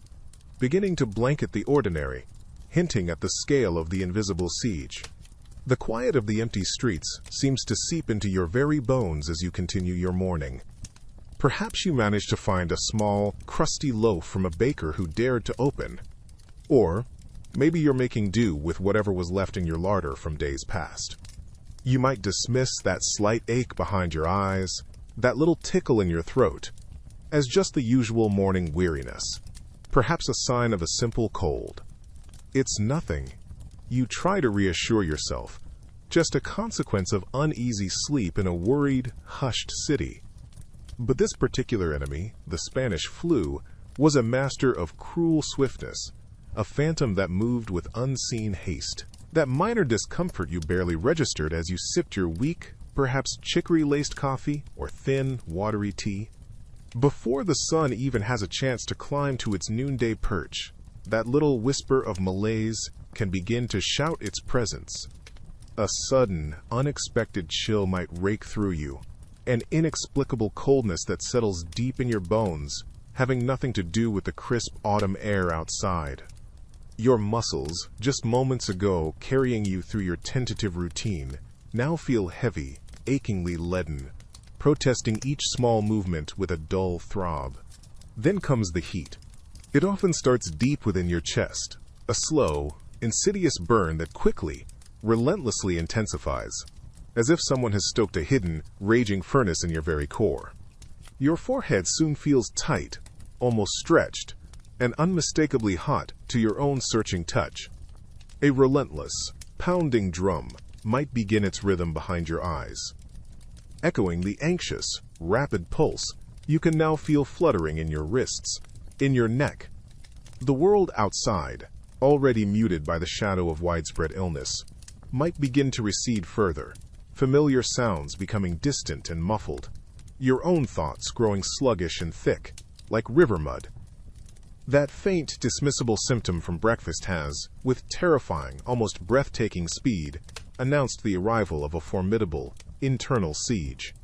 beginning to blanket the ordinary, hinting at the scale of the invisible siege. The quiet of the empty streets seems to seep into your very bones as you continue your morning. Perhaps you manage to find a small, crusty loaf from a baker who dared to open. Or maybe you're making do with whatever was left in your larder from days past. You might dismiss that slight ache behind your eyes, that little tickle in your throat, as just the usual morning weariness, perhaps a sign of a simple cold. It's nothing. You try to reassure yourself, just a consequence of uneasy sleep in a worried, hushed city. But this particular enemy, the Spanish flu, was a master of cruel swiftness, a phantom that moved with unseen haste. That minor discomfort you barely registered as you sipped your weak, perhaps chicory-laced coffee or thin, watery tea. Before the sun even has a chance to climb to its noonday perch, that little whisper of malaise can begin to shout its presence. A sudden, unexpected chill might rake through you, an inexplicable coldness that settles deep in your bones, having nothing to do with the crisp autumn air outside. Your muscles, just moments ago carrying you through your tentative routine, now feel heavy, achingly leaden, protesting each small movement with a dull throb. Then comes the heat. It often starts deep within your chest, a slow, insidious burn that quickly, relentlessly intensifies, as if someone has stoked a hidden, raging furnace in your very core. Your forehead soon feels tight, almost stretched, and unmistakably hot to your own searching touch. A relentless, pounding drum might begin its rhythm behind your eyes. Echoing the anxious, rapid pulse you can now feel fluttering in your wrists, in your neck. The world outside, already muted by the shadow of widespread illness, might begin to recede further, familiar sounds becoming distant and muffled, your own thoughts growing sluggish and thick, like river mud. That faint, dismissible symptom from breakfast has, with terrifying, almost breathtaking speed, announced the arrival of a formidable, internal siege.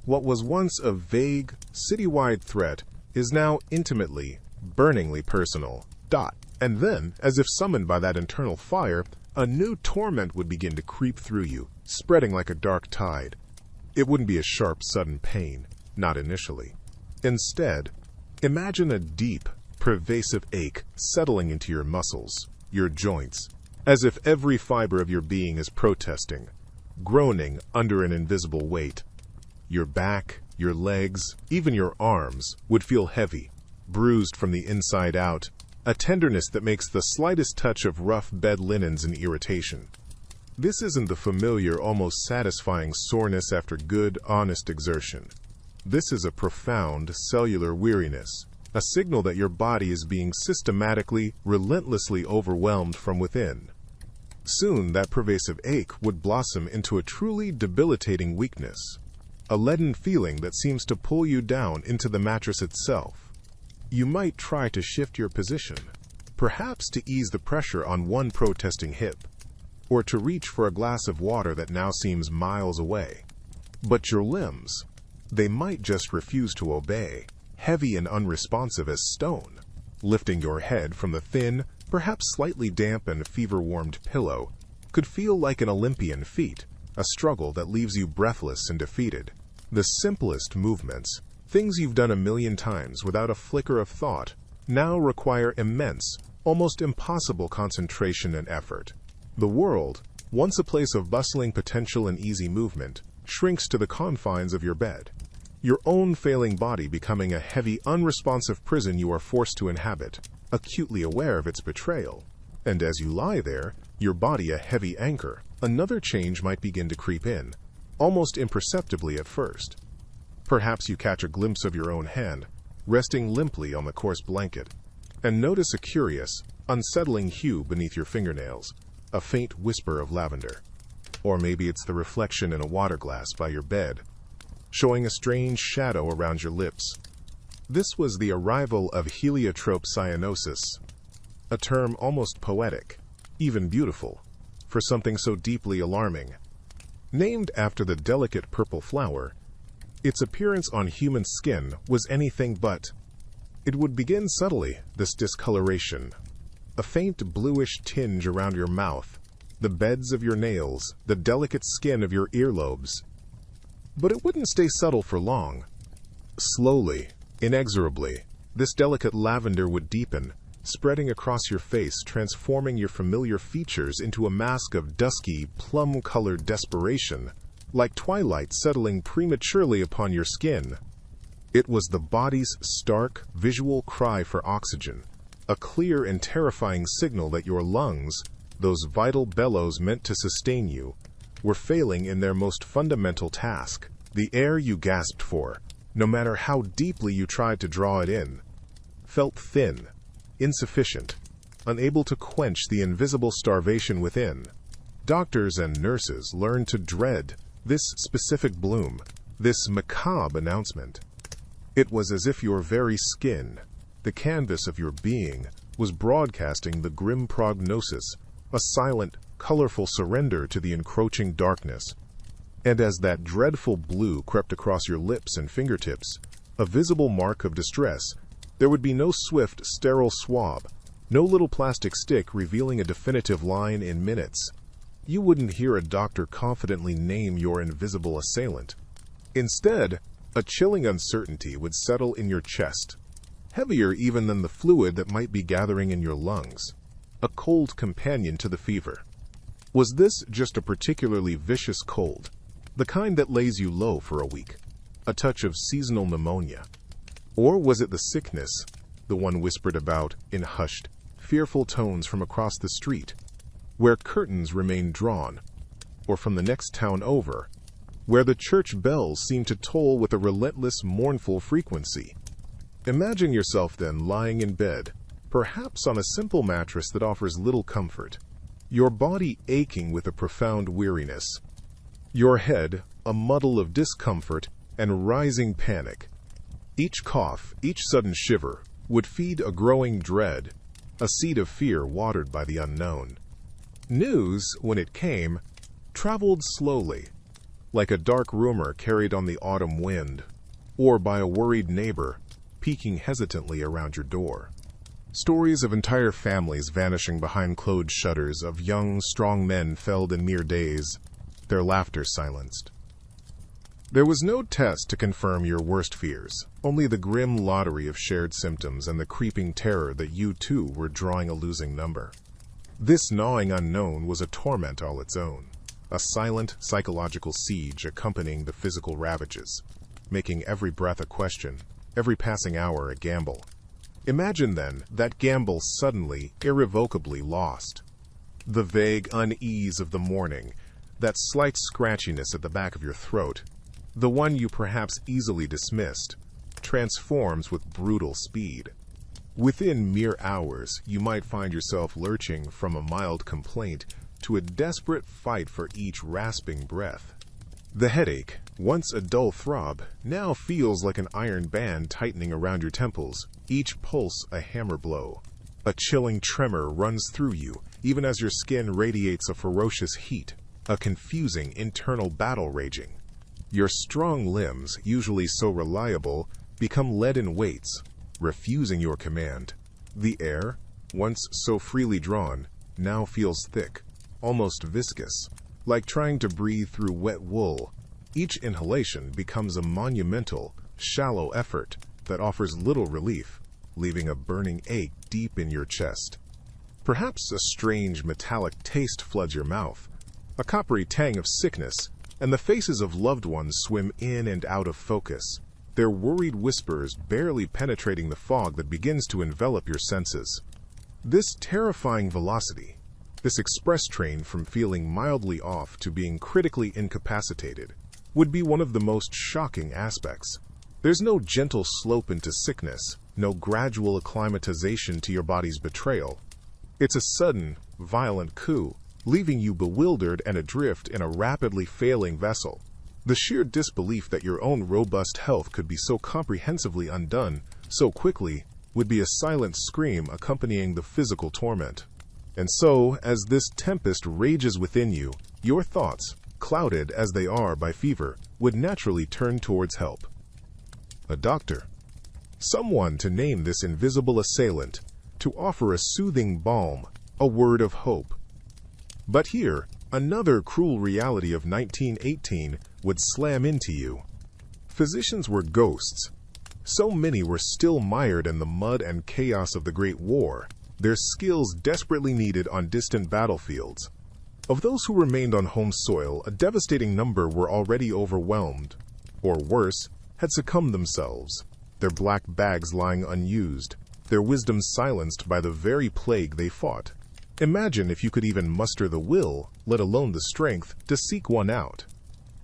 What was once a vague, citywide threat is now intimately, burningly personal. And then, as if summoned by that internal fire, a new torment would begin to creep through you, spreading like a dark tide. It wouldn't be a sharp, sudden pain, not initially. Instead, imagine a deep, pervasive ache settling into your muscles, your joints, as if every fiber of your being is protesting, groaning under an invisible weight. Your back, your legs, even your arms would feel heavy, bruised from the inside out, a tenderness that makes the slightest touch of rough bed linens an irritation. This isn't the familiar, almost satisfying soreness after good, honest exertion. This is a profound, cellular weariness, a signal that your body is being systematically, relentlessly overwhelmed from within. Soon that pervasive ache would blossom into a truly debilitating weakness, a leaden feeling that seems to pull you down into the mattress itself. You might try to shift your position, perhaps to ease the pressure on one protesting hip, or to reach for a glass of water that now seems miles away. But your limbs, they might just refuse to obey, heavy and unresponsive as stone. Lifting your head from the thin, perhaps slightly damp and fever-warmed pillow could feel like an Olympian feat, a struggle that leaves you breathless and defeated. The simplest movements, things you've done a million times without a flicker of thought, now require immense, almost impossible concentration and effort. The world, once a place of bustling potential and easy movement, shrinks to the confines of your bed, your own failing body becoming a heavy, unresponsive prison you are forced to inhabit, acutely aware of its betrayal. And as you lie there, your body a heavy anchor, another change might begin to creep in, almost imperceptibly at first. Perhaps you catch a glimpse of your own hand, resting limply on the coarse blanket, and notice a curious, unsettling hue beneath your fingernails, a faint whisper of lavender. Or maybe it's the reflection in a water glass by your bed, showing a strange shadow around your lips. This was the arrival of heliotrope cyanosis, a term almost poetic, even beautiful, for something so deeply alarming. Named after the delicate purple flower, its appearance on human skin was anything but. It would begin subtly, this discoloration, a faint bluish tinge around your mouth, the beds of your nails, the delicate skin of your earlobes. But it wouldn't stay subtle for long. Slowly, inexorably, this delicate lavender would deepen, spreading across your face, transforming your familiar features into a mask of dusky, plum-colored desperation, like twilight settling prematurely upon your skin. It was the body's stark, visual cry for oxygen, a clear and terrifying signal that your lungs, those vital bellows meant to sustain you, were failing in their most fundamental task. The air you gasped for, no matter how deeply you tried to draw it in, felt thin, insufficient, unable to quench the invisible starvation within. Doctors and nurses learned to dread this specific bloom, this macabre announcement. It was as if your very skin, the canvas of your being, was broadcasting the grim prognosis, a silent, colorful surrender to the encroaching darkness. And as that dreadful blue crept across your lips and fingertips, a visible mark of distress, there would be no swift, sterile swab, no little plastic stick revealing a definitive line in minutes. You wouldn't hear a doctor confidently name your invisible assailant. Instead, a chilling uncertainty would settle in your chest, heavier even than the fluid that might be gathering in your lungs, a cold companion to the fever. Was this just a particularly vicious cold, the kind that lays you low for a week, a touch of seasonal pneumonia? Or was it the sickness, the one whispered about in hushed, fearful tones from across the street, where curtains remained drawn, or from the next town over, where the church bells seemed to toll with a relentless, mournful frequency? Imagine yourself then lying in bed, perhaps on a simple mattress that offers little comfort, your body aching with a profound weariness, your head a muddle of discomfort and rising panic. Each cough, each sudden shiver, would feed a growing dread, a seed of fear watered by the unknown. News, when it came, traveled slowly, like a dark rumor carried on the autumn wind, or by a worried neighbor peeking hesitantly around your door. Stories of entire families vanishing behind closed shutters, of young, strong men felled in mere days, their laughter silenced. There was no test to confirm your worst fears, only the grim lottery of shared symptoms and the creeping terror that you too were drawing a losing number. This gnawing unknown was a torment all its own, a silent psychological siege accompanying the physical ravages, making every breath a question, every passing hour a gamble. Imagine then that gamble suddenly, irrevocably lost. The vague unease of the morning, that slight scratchiness at the back of your throat, the one you perhaps easily dismissed, transforms with brutal speed. Within mere hours, you might find yourself lurching from a mild complaint to a desperate fight for each rasping breath. The headache, once a dull throb, now feels like an iron band tightening around your temples, each pulse a hammer blow. A chilling tremor runs through you, even as your skin radiates a ferocious heat, a confusing internal battle raging. Your strong limbs, usually so reliable, become leaden weights, refusing your command. The air, once so freely drawn, now feels thick, almost viscous, like trying to breathe through wet wool. Each inhalation becomes a monumental, shallow effort that offers little relief, leaving a burning ache deep in your chest. Perhaps a strange metallic taste floods your mouth, a coppery tang of sickness, and the faces of loved ones swim in and out of focus, their worried whispers barely penetrating the fog that begins to envelop your senses. This terrifying velocity, this express train from feeling mildly off to being critically incapacitated, would be one of the most shocking aspects. There's no gentle slope into sickness, no gradual acclimatization to your body's betrayal. It's a sudden, violent coup, leaving you bewildered and adrift in a rapidly failing vessel. The sheer disbelief that your own robust health could be so comprehensively undone so quickly would be a silent scream accompanying the physical torment. And so, as this tempest rages within you, your thoughts, clouded as they are by fever, would naturally turn towards help. A doctor. Someone to name this invisible assailant, to offer a soothing balm, a word of hope. But here, another cruel reality of 1918 would slam into you. Physicians were ghosts. So many were still mired in the mud and chaos of the Great War, their skills desperately needed on distant battlefields. Of those who remained on home soil, a devastating number were already overwhelmed, or worse, had succumbed themselves, their black bags lying unused, their wisdom silenced by the very plague they fought. Imagine if you could even muster the will, let alone the strength, to seek one out.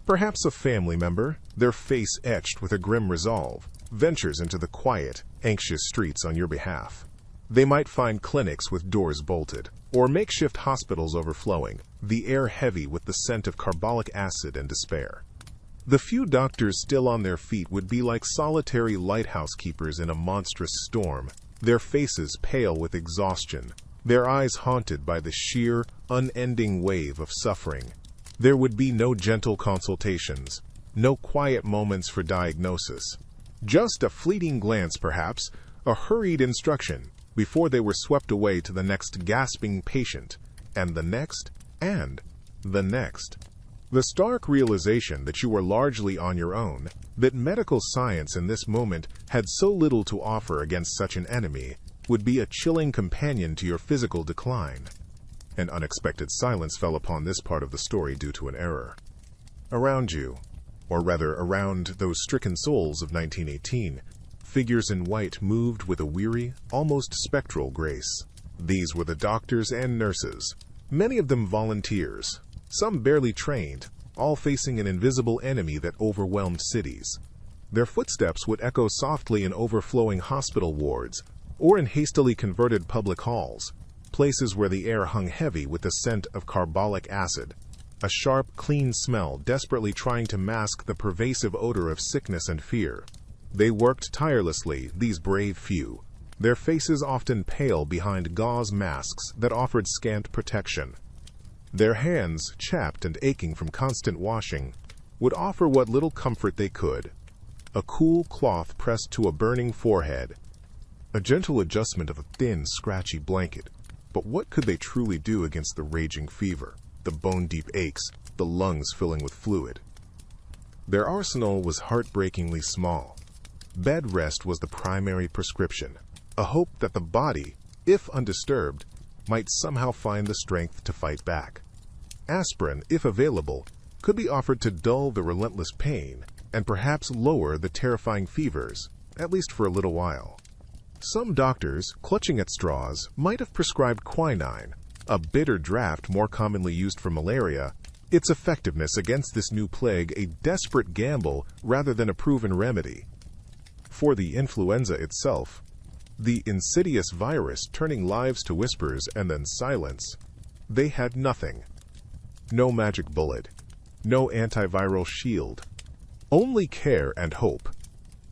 Perhaps a family member, their face etched with a grim resolve, ventures into the quiet, anxious streets on your behalf. They might find clinics with doors bolted, or makeshift hospitals overflowing, the air heavy with the scent of carbolic acid and despair. The few doctors still on their feet would be like solitary lighthouse keepers in a monstrous storm, their faces pale with exhaustion, their eyes haunted by the sheer, unending wave of suffering. There would be no gentle consultations, no quiet moments for diagnosis. Just a fleeting glance, perhaps, a hurried instruction, before they were swept away to the next gasping patient, and the next, and the next. The stark realization that you were largely on your own, that medical science in this moment had so little to offer against such an enemy, would be a chilling companion to your physical decline. An unexpected silence fell upon this part of the story due to an error. Around you, or rather around those stricken souls of 1918, figures in white moved with a weary, almost spectral grace. These were the doctors and nurses, many of them volunteers, some barely trained, all facing an invisible enemy that overwhelmed cities. Their footsteps would echo softly in overflowing hospital wards, or in hastily converted public halls, places where the air hung heavy with the scent of carbolic acid, a sharp, clean smell desperately trying to mask the pervasive odor of sickness and fear. They worked tirelessly, these brave few, their faces often pale behind gauze masks that offered scant protection. Their hands, chapped and aching from constant washing, would offer what little comfort they could. A cool cloth pressed to a burning forehead, a gentle adjustment of a thin, scratchy blanket. But what could they truly do against the raging fever, the bone-deep aches, the lungs filling with fluid? Their arsenal was heartbreakingly small. Bed rest was the primary prescription, a hope that the body, if undisturbed, might somehow find the strength to fight back. Aspirin, if available, could be offered to dull the relentless pain and perhaps lower the terrifying fevers, at least for a little while. Some doctors, clutching at straws, might have prescribed quinine, a bitter draught more commonly used for malaria, its effectiveness against this new plague a desperate gamble rather than a proven remedy. For the influenza itself, the insidious virus turning lives to whispers and then silence, they had nothing. No magic bullet, no antiviral shield, only care and hope,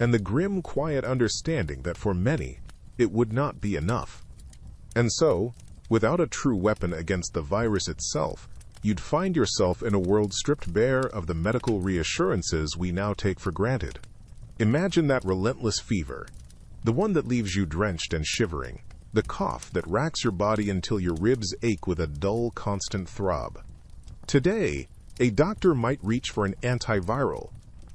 and the grim, quiet understanding that for many, it would not be enough. And so, without a true weapon against the virus itself, you'd find yourself in a world stripped bare of the medical reassurances we now take for granted. Imagine that relentless fever, the one that leaves you drenched and shivering, the cough that racks your body until your ribs ache with a dull, constant throb. Today, a doctor might reach for an antiviral,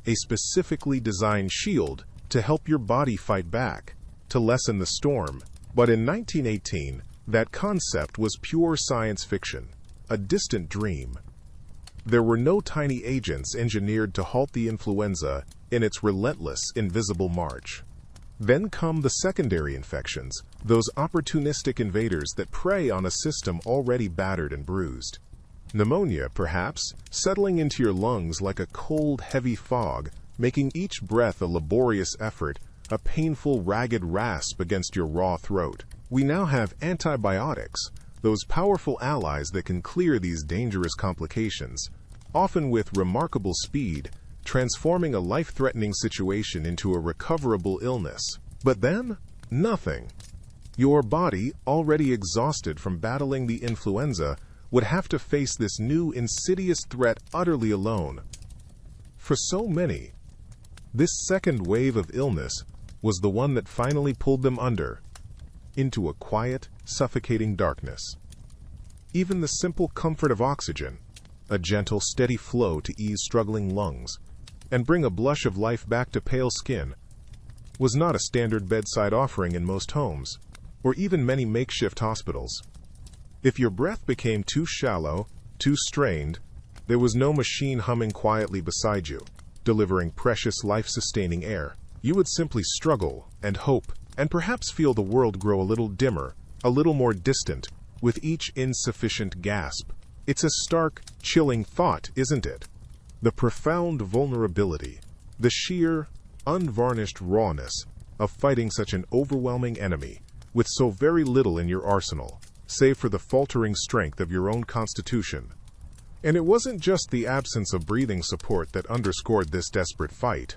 a specifically designed shield to help your body fight back, to lessen the storm. But in 1918, that concept was pure science fiction, a distant dream. There were no tiny agents engineered to halt the influenza in its relentless, invisible march. Then come the secondary infections, those opportunistic invaders that prey on a system already battered and bruised. Pneumonia, perhaps, settling into your lungs like a cold, heavy fog, making each breath a laborious effort, a painful, ragged rasp against your raw throat. We now have antibiotics, those powerful allies that can clear these dangerous complications, often with remarkable speed, transforming a life-threatening situation into a recoverable illness. But then, nothing. Your body, already exhausted from battling the influenza, would have to face this new insidious threat utterly alone. For so many, this second wave of illness was the one that finally pulled them under. into a quiet, suffocating darkness. Even the simple comfort of oxygen, a gentle, steady flow to ease struggling lungs, and bring a blush of life back to pale skin, was not a standard bedside offering in most homes, or even many makeshift hospitals. If your breath became too shallow, too strained, there was no machine humming quietly beside you, delivering precious life-sustaining air. You would simply struggle and hope, and perhaps feel the world grow a little dimmer, a little more distant, with each insufficient gasp. It's a stark, chilling thought, isn't it? The profound vulnerability, the sheer, unvarnished rawness of fighting such an overwhelming enemy with so very little in your arsenal, save for the faltering strength of your own constitution. And it wasn't just the absence of breathing support that underscored this desperate fight.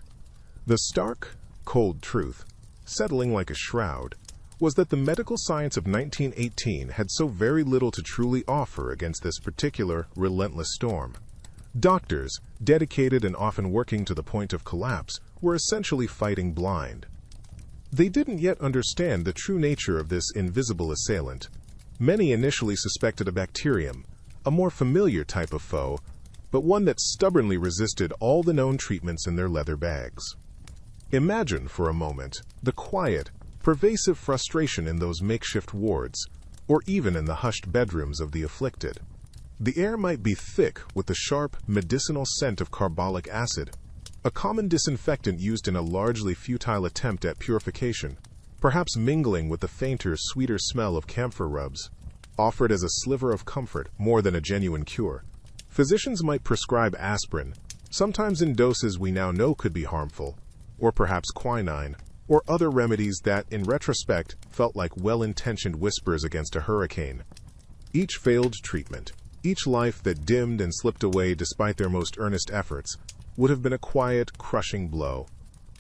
The stark, cold truth, settling like a shroud, was that the medical science of 1918 had so very little to truly offer against this particular, relentless storm. Doctors, dedicated and often working to the point of collapse, were essentially fighting blind. They didn't yet understand the true nature of this invisible assailant. Many initially suspected a bacterium, a more familiar type of foe, but one that stubbornly resisted all the known treatments in their leather bags. Imagine for a moment the quiet, pervasive frustration in those makeshift wards, or even in the hushed bedrooms of the afflicted. The air might be thick with the sharp, medicinal scent of carbolic acid, a common disinfectant used in a largely futile attempt at purification, perhaps mingling with the fainter, sweeter smell of camphor rubs, offered as a sliver of comfort more than a genuine cure. Physicians might prescribe aspirin, sometimes in doses we now know could be harmful, or perhaps quinine, or other remedies that, in retrospect, felt like well-intentioned whispers against a hurricane. Each failed treatment, each life that dimmed and slipped away despite their most earnest efforts, would have been a quiet, crushing blow.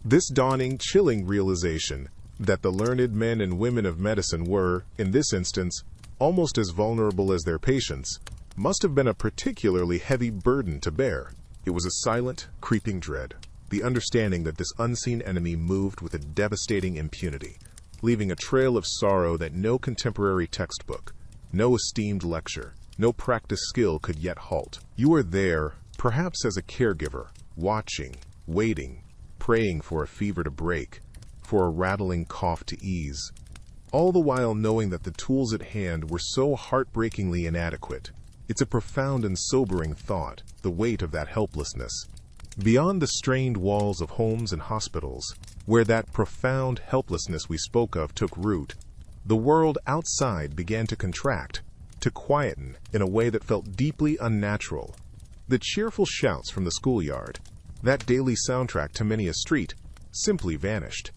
This dawning, chilling realization that the learned men and women of medicine were, in this instance, almost as vulnerable as their patients, must have been a particularly heavy burden to bear. It was a silent, creeping dread, the understanding that this unseen enemy moved with a devastating impunity, leaving a trail of sorrow that no contemporary textbook, no esteemed lecture, no practiced skill could yet halt. You are there, perhaps as a caregiver, watching, waiting, praying for a fever to break, for a rattling cough to ease, all the while knowing that the tools at hand were so heartbreakingly inadequate. It's a profound and sobering thought, the weight of that helplessness. Beyond the strained walls of homes and hospitals, where that profound helplessness we spoke of took root, the world outside began to contract, to quieten in a way that felt deeply unnatural. The cheerful shouts from the schoolyard, that daily soundtrack to many a street, simply vanished.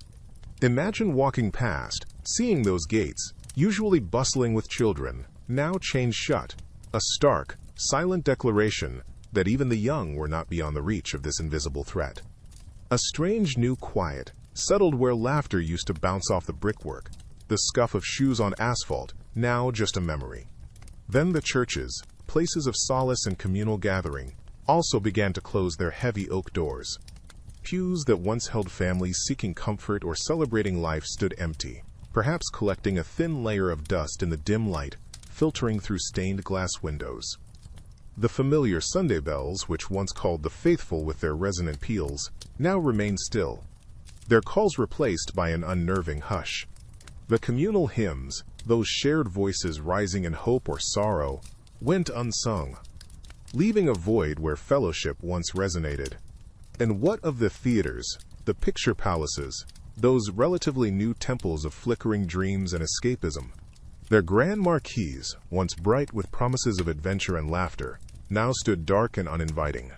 Imagine walking past, seeing those gates, usually bustling with children, now chained shut, a stark, silent declaration that even the young were not beyond the reach of this invisible threat. A strange new quiet settled where laughter used to bounce off the brickwork, the scuff of shoes on asphalt, now just a memory. Then the churches, places of solace and communal gathering, also began to close their heavy oak doors. Pews that once held families seeking comfort or celebrating life stood empty, perhaps collecting a thin layer of dust in the dim light filtering through stained glass windows. The familiar Sunday bells, which once called the faithful with their resonant peals, now remained still, their calls replaced by an unnerving hush. The communal hymns, those shared voices rising in hope or sorrow, went unsung, leaving a void where fellowship once resonated. And what of the theaters, the picture palaces, those relatively new temples of flickering dreams and escapism? Their grand marquees, once bright with promises of adventure and laughter, now stood dark and uninviting.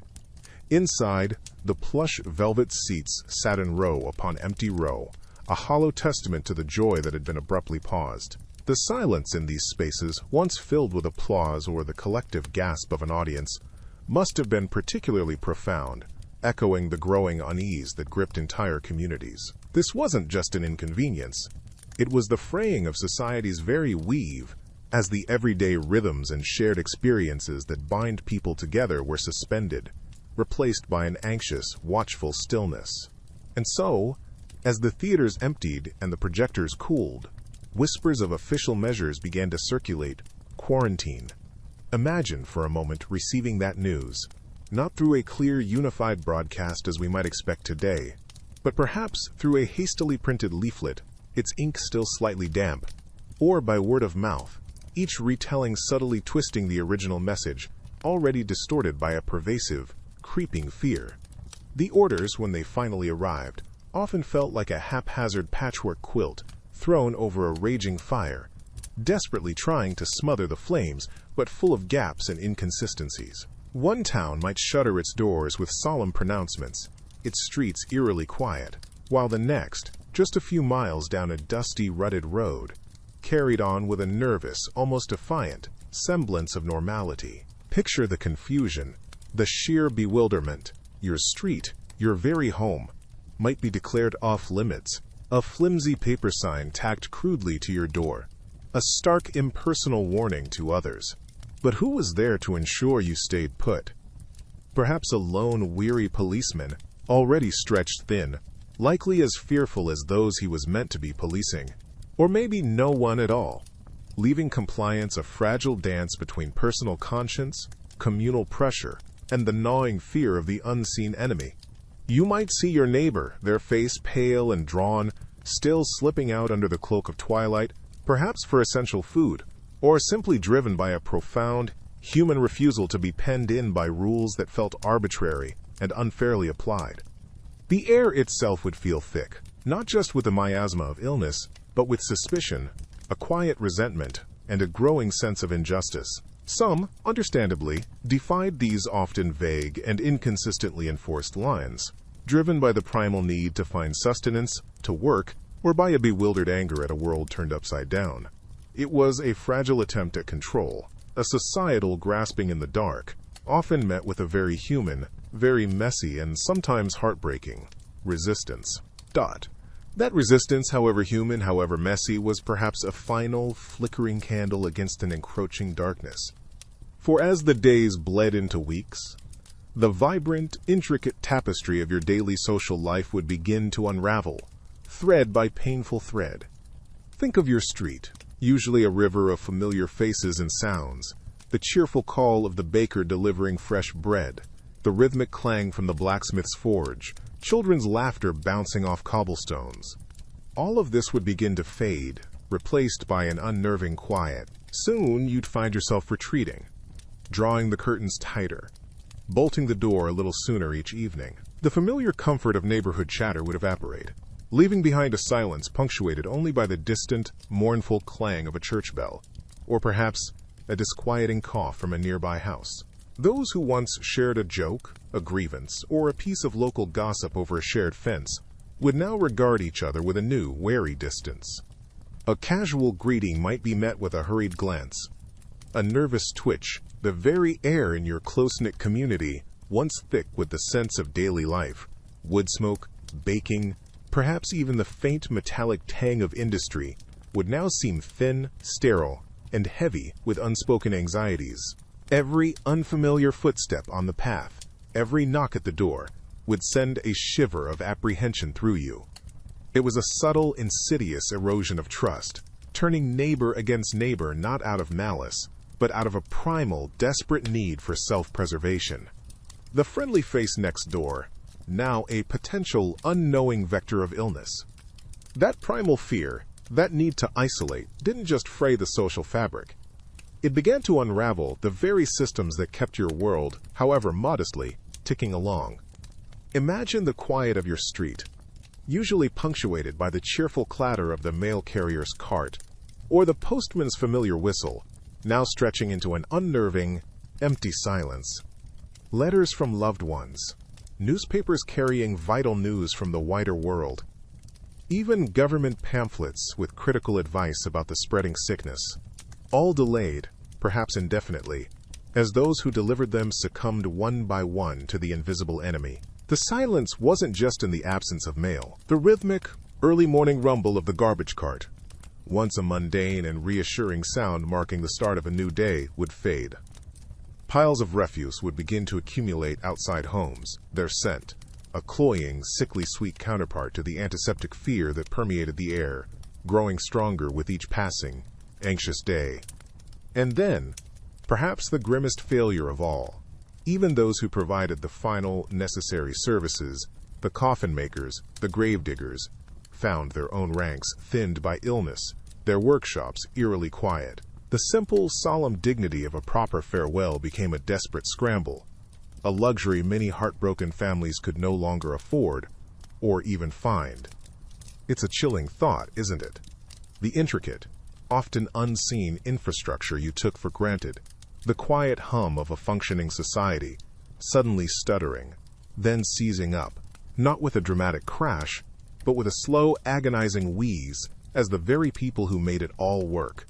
Inside, the plush velvet seats sat in row upon empty row, a hollow testament to the joy that had been abruptly paused. The silence in these spaces, once filled with applause or the collective gasp of an audience, must have been particularly profound, echoing the growing unease that gripped entire communities. This wasn't just an inconvenience. It was the fraying of society's very weave, as the everyday rhythms and shared experiences that bind people together were suspended, replaced by an anxious, watchful stillness. And so, as the theaters emptied and the projectors cooled, whispers of official measures began to circulate. Quarantine. Imagine for a moment receiving that news, not through a clear, unified broadcast as we might expect today, but perhaps through a hastily printed leaflet, its ink still slightly damp, or by word of mouth, each retelling subtly twisting the original message, already distorted by a pervasive, creeping fear. The orders, when they finally arrived, often felt like a haphazard patchwork quilt thrown over a raging fire, desperately trying to smother the flames, but full of gaps and inconsistencies. One town might shutter its doors with solemn pronouncements, its streets eerily quiet, while the next, just a few miles down a dusty, rutted road, carried on with a nervous, almost defiant, semblance of normality. Picture the confusion, the sheer bewilderment. Your street, your very home, might be declared off-limits, a flimsy paper sign tacked crudely to your door, a stark impersonal warning to others. But who was there to ensure you stayed put? Perhaps a lone, weary policeman, already stretched thin, likely as fearful as those he was meant to be policing. Or maybe no one at all, leaving compliance a fragile dance between personal conscience, communal pressure, and the gnawing fear of the unseen enemy. You might see your neighbor, their face pale and drawn, still slipping out under the cloak of twilight, perhaps for essential food, or simply driven by a profound, human refusal to be penned in by rules that felt arbitrary and unfairly applied. The air itself would feel thick, not just with the miasma of illness, but with suspicion, a quiet resentment, and a growing sense of injustice. Some, understandably, defied these often vague and inconsistently enforced lines, driven by the primal need to find sustenance, to work, or by a bewildered anger at a world turned upside down. It was a fragile attempt at control, a societal grasping in the dark, often met with a very human, very messy, and sometimes heartbreaking resistance. That resistance, however human, however messy, was perhaps a final, flickering candle against an encroaching darkness. For as the days bled into weeks, the vibrant, intricate tapestry of your daily social life would begin to unravel, thread by painful thread. Think of your street, usually a river of familiar faces and sounds, the cheerful call of the baker delivering fresh bread, the rhythmic clang from the blacksmith's forge, children's laughter bouncing off cobblestones. All of this would begin to fade, replaced by an unnerving quiet. Soon you'd find yourself retreating, drawing the curtains tighter, bolting the door a little sooner each evening. The familiar comfort of neighborhood chatter would evaporate, leaving behind a silence punctuated only by the distant, mournful clang of a church bell, or perhaps a disquieting cough from a nearby house. Those who once shared a joke, a grievance, or a piece of local gossip over a shared fence would now regard each other with a new, wary distance. A casual greeting might be met with a hurried glance, a nervous twitch. The very air in your close-knit community, once thick with the sense of daily life, wood smoke, baking, perhaps even the faint metallic tang of industry, would now seem thin, sterile, and heavy with unspoken anxieties. Every unfamiliar footstep on the path, every knock at the door, would send a shiver of apprehension through you. It was a subtle, insidious erosion of trust, turning neighbor against neighbor not out of malice, but out of a primal, desperate need for self-preservation. The friendly face next door, now a potential, unknowing vector of illness. That primal fear, that need to isolate, didn't just fray the social fabric. It began to unravel the very systems that kept your world, however modestly, ticking along. Imagine the quiet of your street, usually punctuated by the cheerful clatter of the mail carrier's cart, or the postman's familiar whistle, now stretching into an unnerving, empty silence. Letters from loved ones, newspapers carrying vital news from the wider world, even government pamphlets with critical advice about the spreading sickness, all delayed, perhaps indefinitely, as those who delivered them succumbed one by one to the invisible enemy. The silence wasn't just in the absence of mail. The rhythmic, early morning rumble of the garbage cart, once a mundane and reassuring sound marking the start of a new day, would fade. Piles of refuse would begin to accumulate outside homes, their scent, a cloying, sickly sweet counterpart to the antiseptic fear that permeated the air, growing stronger with each passing, anxious day. And then, perhaps the grimmest failure of all, even those who provided the final, necessary services, the coffin makers, the grave diggers, found their own ranks thinned by illness, their workshops eerily quiet. The simple, solemn dignity of a proper farewell became a desperate scramble, a luxury many heartbroken families could no longer afford or even find. It's a chilling thought, isn't it? The intricate, often unseen infrastructure you took for granted, the quiet hum of a functioning society, suddenly stuttering, then seizing up, not with a dramatic crash, but with a slow, agonizing wheeze, as the very people who made it all work,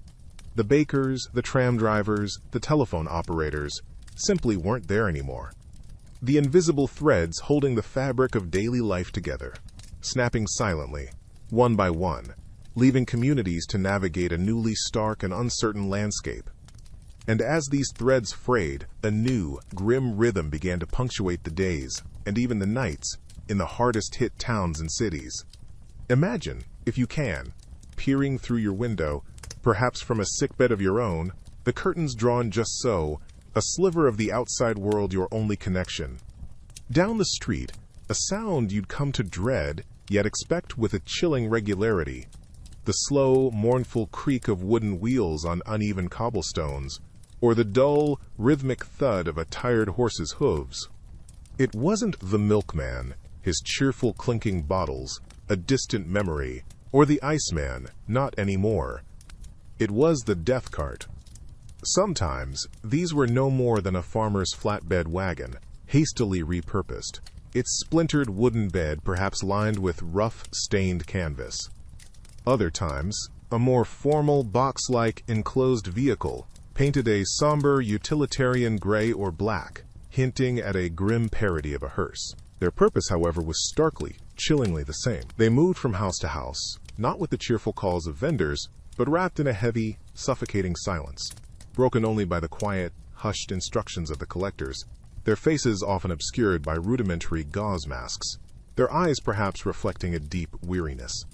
the bakers, the tram drivers, the telephone operators, simply weren't there anymore. The invisible threads holding the fabric of daily life together, snapping silently, one by one, leaving communities to navigate a newly stark and uncertain landscape. And as these threads frayed, a new, grim rhythm began to punctuate the days, and even the nights, in the hardest-hit towns and cities. Imagine, if you can, peering through your window, perhaps from a sickbed of your own, the curtains drawn just so, a sliver of the outside world your only connection. Down the street, a sound you'd come to dread, yet expect with a chilling regularity, the slow, mournful creak of wooden wheels on uneven cobblestones, or the dull, rhythmic thud of a tired horse's hooves. It wasn't the milkman, his cheerful clinking bottles, a distant memory, or the iceman, not anymore. It was the death cart. Sometimes, these were no more than a farmer's flatbed wagon, hastily repurposed, its splintered wooden bed perhaps lined with rough, stained canvas. Other times, a more formal, box-like, enclosed vehicle, painted a somber, utilitarian gray or black, hinting at a grim parody of a hearse. Their purpose, however, was starkly, chillingly the same. They moved from house to house, not with the cheerful calls of vendors, but wrapped in a heavy, suffocating silence, broken only by the quiet, hushed instructions of the collectors, their faces often obscured by rudimentary gauze masks, their eyes perhaps reflecting a deep weariness.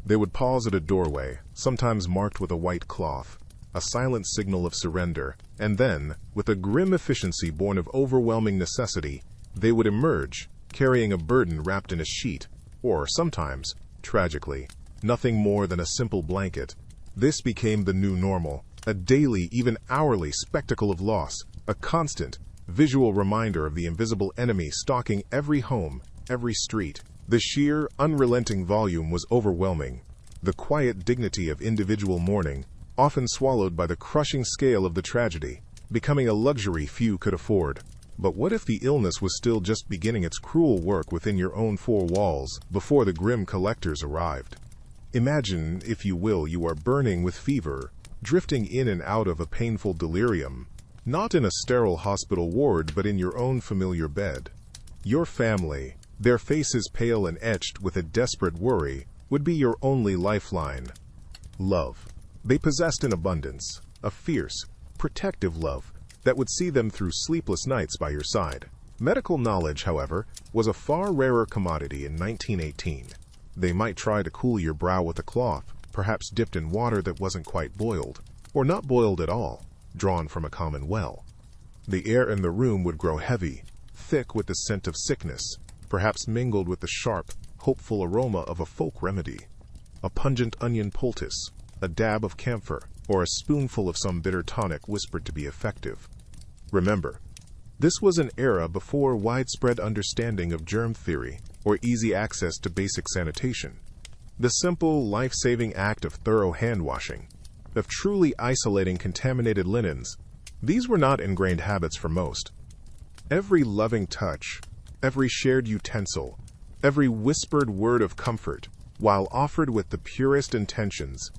They would pause at a doorway, sometimes marked with a white cloth, a silent signal of surrender, and then, with a grim efficiency born of overwhelming necessity, they would emerge, carrying a burden wrapped in a sheet, or sometimes, tragically, nothing more than a simple blanket. This became the new normal, a daily, even hourly spectacle of loss, a constant, visual reminder of the invisible enemy stalking every home, every street. The sheer, unrelenting volume was overwhelming, the quiet dignity of individual mourning, often swallowed by the crushing scale of the tragedy, becoming a luxury few could afford. But what if the illness was still just beginning its cruel work within your own four walls before the grim collectors arrived? Imagine, if you will, you are burning with fever, drifting in and out of a painful delirium, not in a sterile hospital ward but in your own familiar bed. Your family, their faces pale and etched with a desperate worry, would be your only lifeline. Love. They possessed in abundance, a fierce, protective love that would see them through sleepless nights by your side. Medical knowledge, however, was a far rarer commodity in 1918. They might try to cool your brow with a cloth, perhaps dipped in water that wasn't quite boiled, or not boiled at all, drawn from a common well. The air in the room would grow heavy, thick with the scent of sickness, perhaps mingled with the sharp, hopeful aroma of a folk remedy, a pungent onion poultice, a dab of camphor, or a spoonful of some bitter tonic whispered to be effective. Remember, this was an era before widespread understanding of germ theory or easy access to basic sanitation. The simple, life-saving act of thorough hand-washing, of truly isolating contaminated linens, these were not ingrained habits for most. Every loving touch, every shared utensil, every whispered word of comfort, while offered with the purest intentions,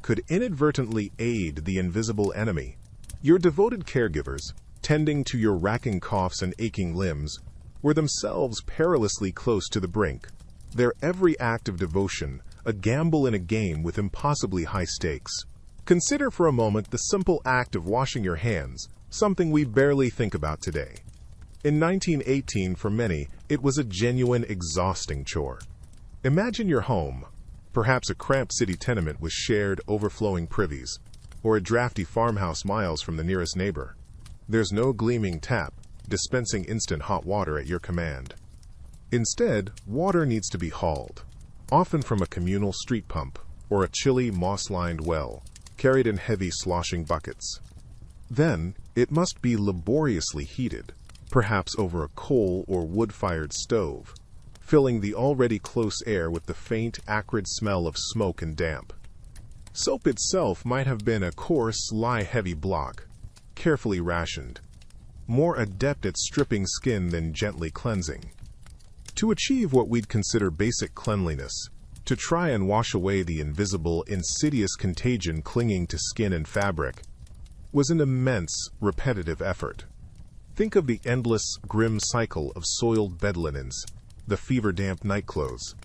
could inadvertently aid the invisible enemy. Your devoted caregivers, tending to your racking coughs and aching limbs, were themselves perilously close to the brink, their every act of devotion a gamble in a game with impossibly high stakes. Consider for a moment the simple act of washing your hands, something we barely think about today. In 1918, for many, it was a genuine, exhausting chore. Imagine your home, Perhaps a cramped city tenement with shared, overflowing privies, or a drafty farmhouse miles from the nearest neighbor. There's no gleaming tap, dispensing instant hot water at your command. Instead, water needs to be hauled, often from a communal street pump or a chilly, moss-lined well, carried in heavy, sloshing buckets. Then, it must be laboriously heated, perhaps over a coal or wood-fired stove, filling the already close air with the faint, acrid smell of smoke and damp. Soap itself might have been a coarse, lye-heavy block, carefully rationed, more adept at stripping skin than gently cleansing. To achieve what we'd consider basic cleanliness, to try and wash away the invisible, insidious contagion clinging to skin and fabric, was an immense, repetitive effort. Think of the endless, grim cycle of soiled bed linens, the fever-damp nightclothes,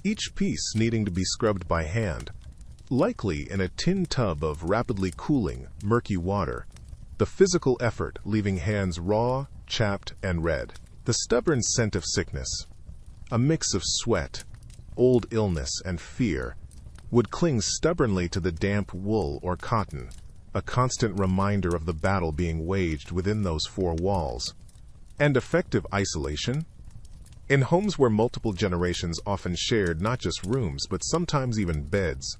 each piece needing to be scrubbed by hand, likely in a tin tub of rapidly cooling, murky water, the physical effort leaving hands raw, chapped, and red. The stubborn scent of sickness, a mix of sweat, old illness, and fear, would cling stubbornly to the damp wool or cotton, a constant reminder of the battle being waged within those four walls. And effective isolation? In homes where multiple generations often shared not just rooms but sometimes even beds,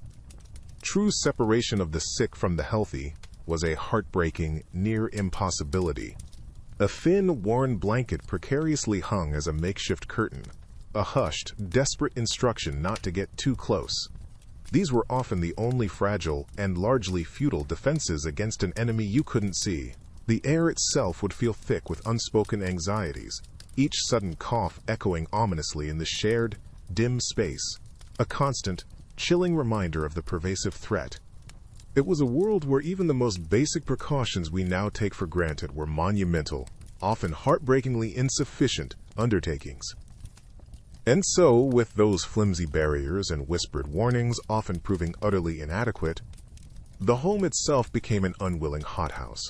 true separation of the sick from the healthy was a heartbreaking, near impossibility. A thin, worn blanket precariously hung as a makeshift curtain, a hushed, desperate instruction not to get too close. These were often the only fragile and largely futile defenses against an enemy you couldn't see. The air itself would feel thick with unspoken anxieties, each sudden cough echoing ominously in the shared, dim space, a constant, chilling reminder of the pervasive threat. It was a world where even the most basic precautions we now take for granted were monumental, often heartbreakingly insufficient undertakings. And so, with those flimsy barriers and whispered warnings often proving utterly inadequate, the home itself became an unwilling hothouse.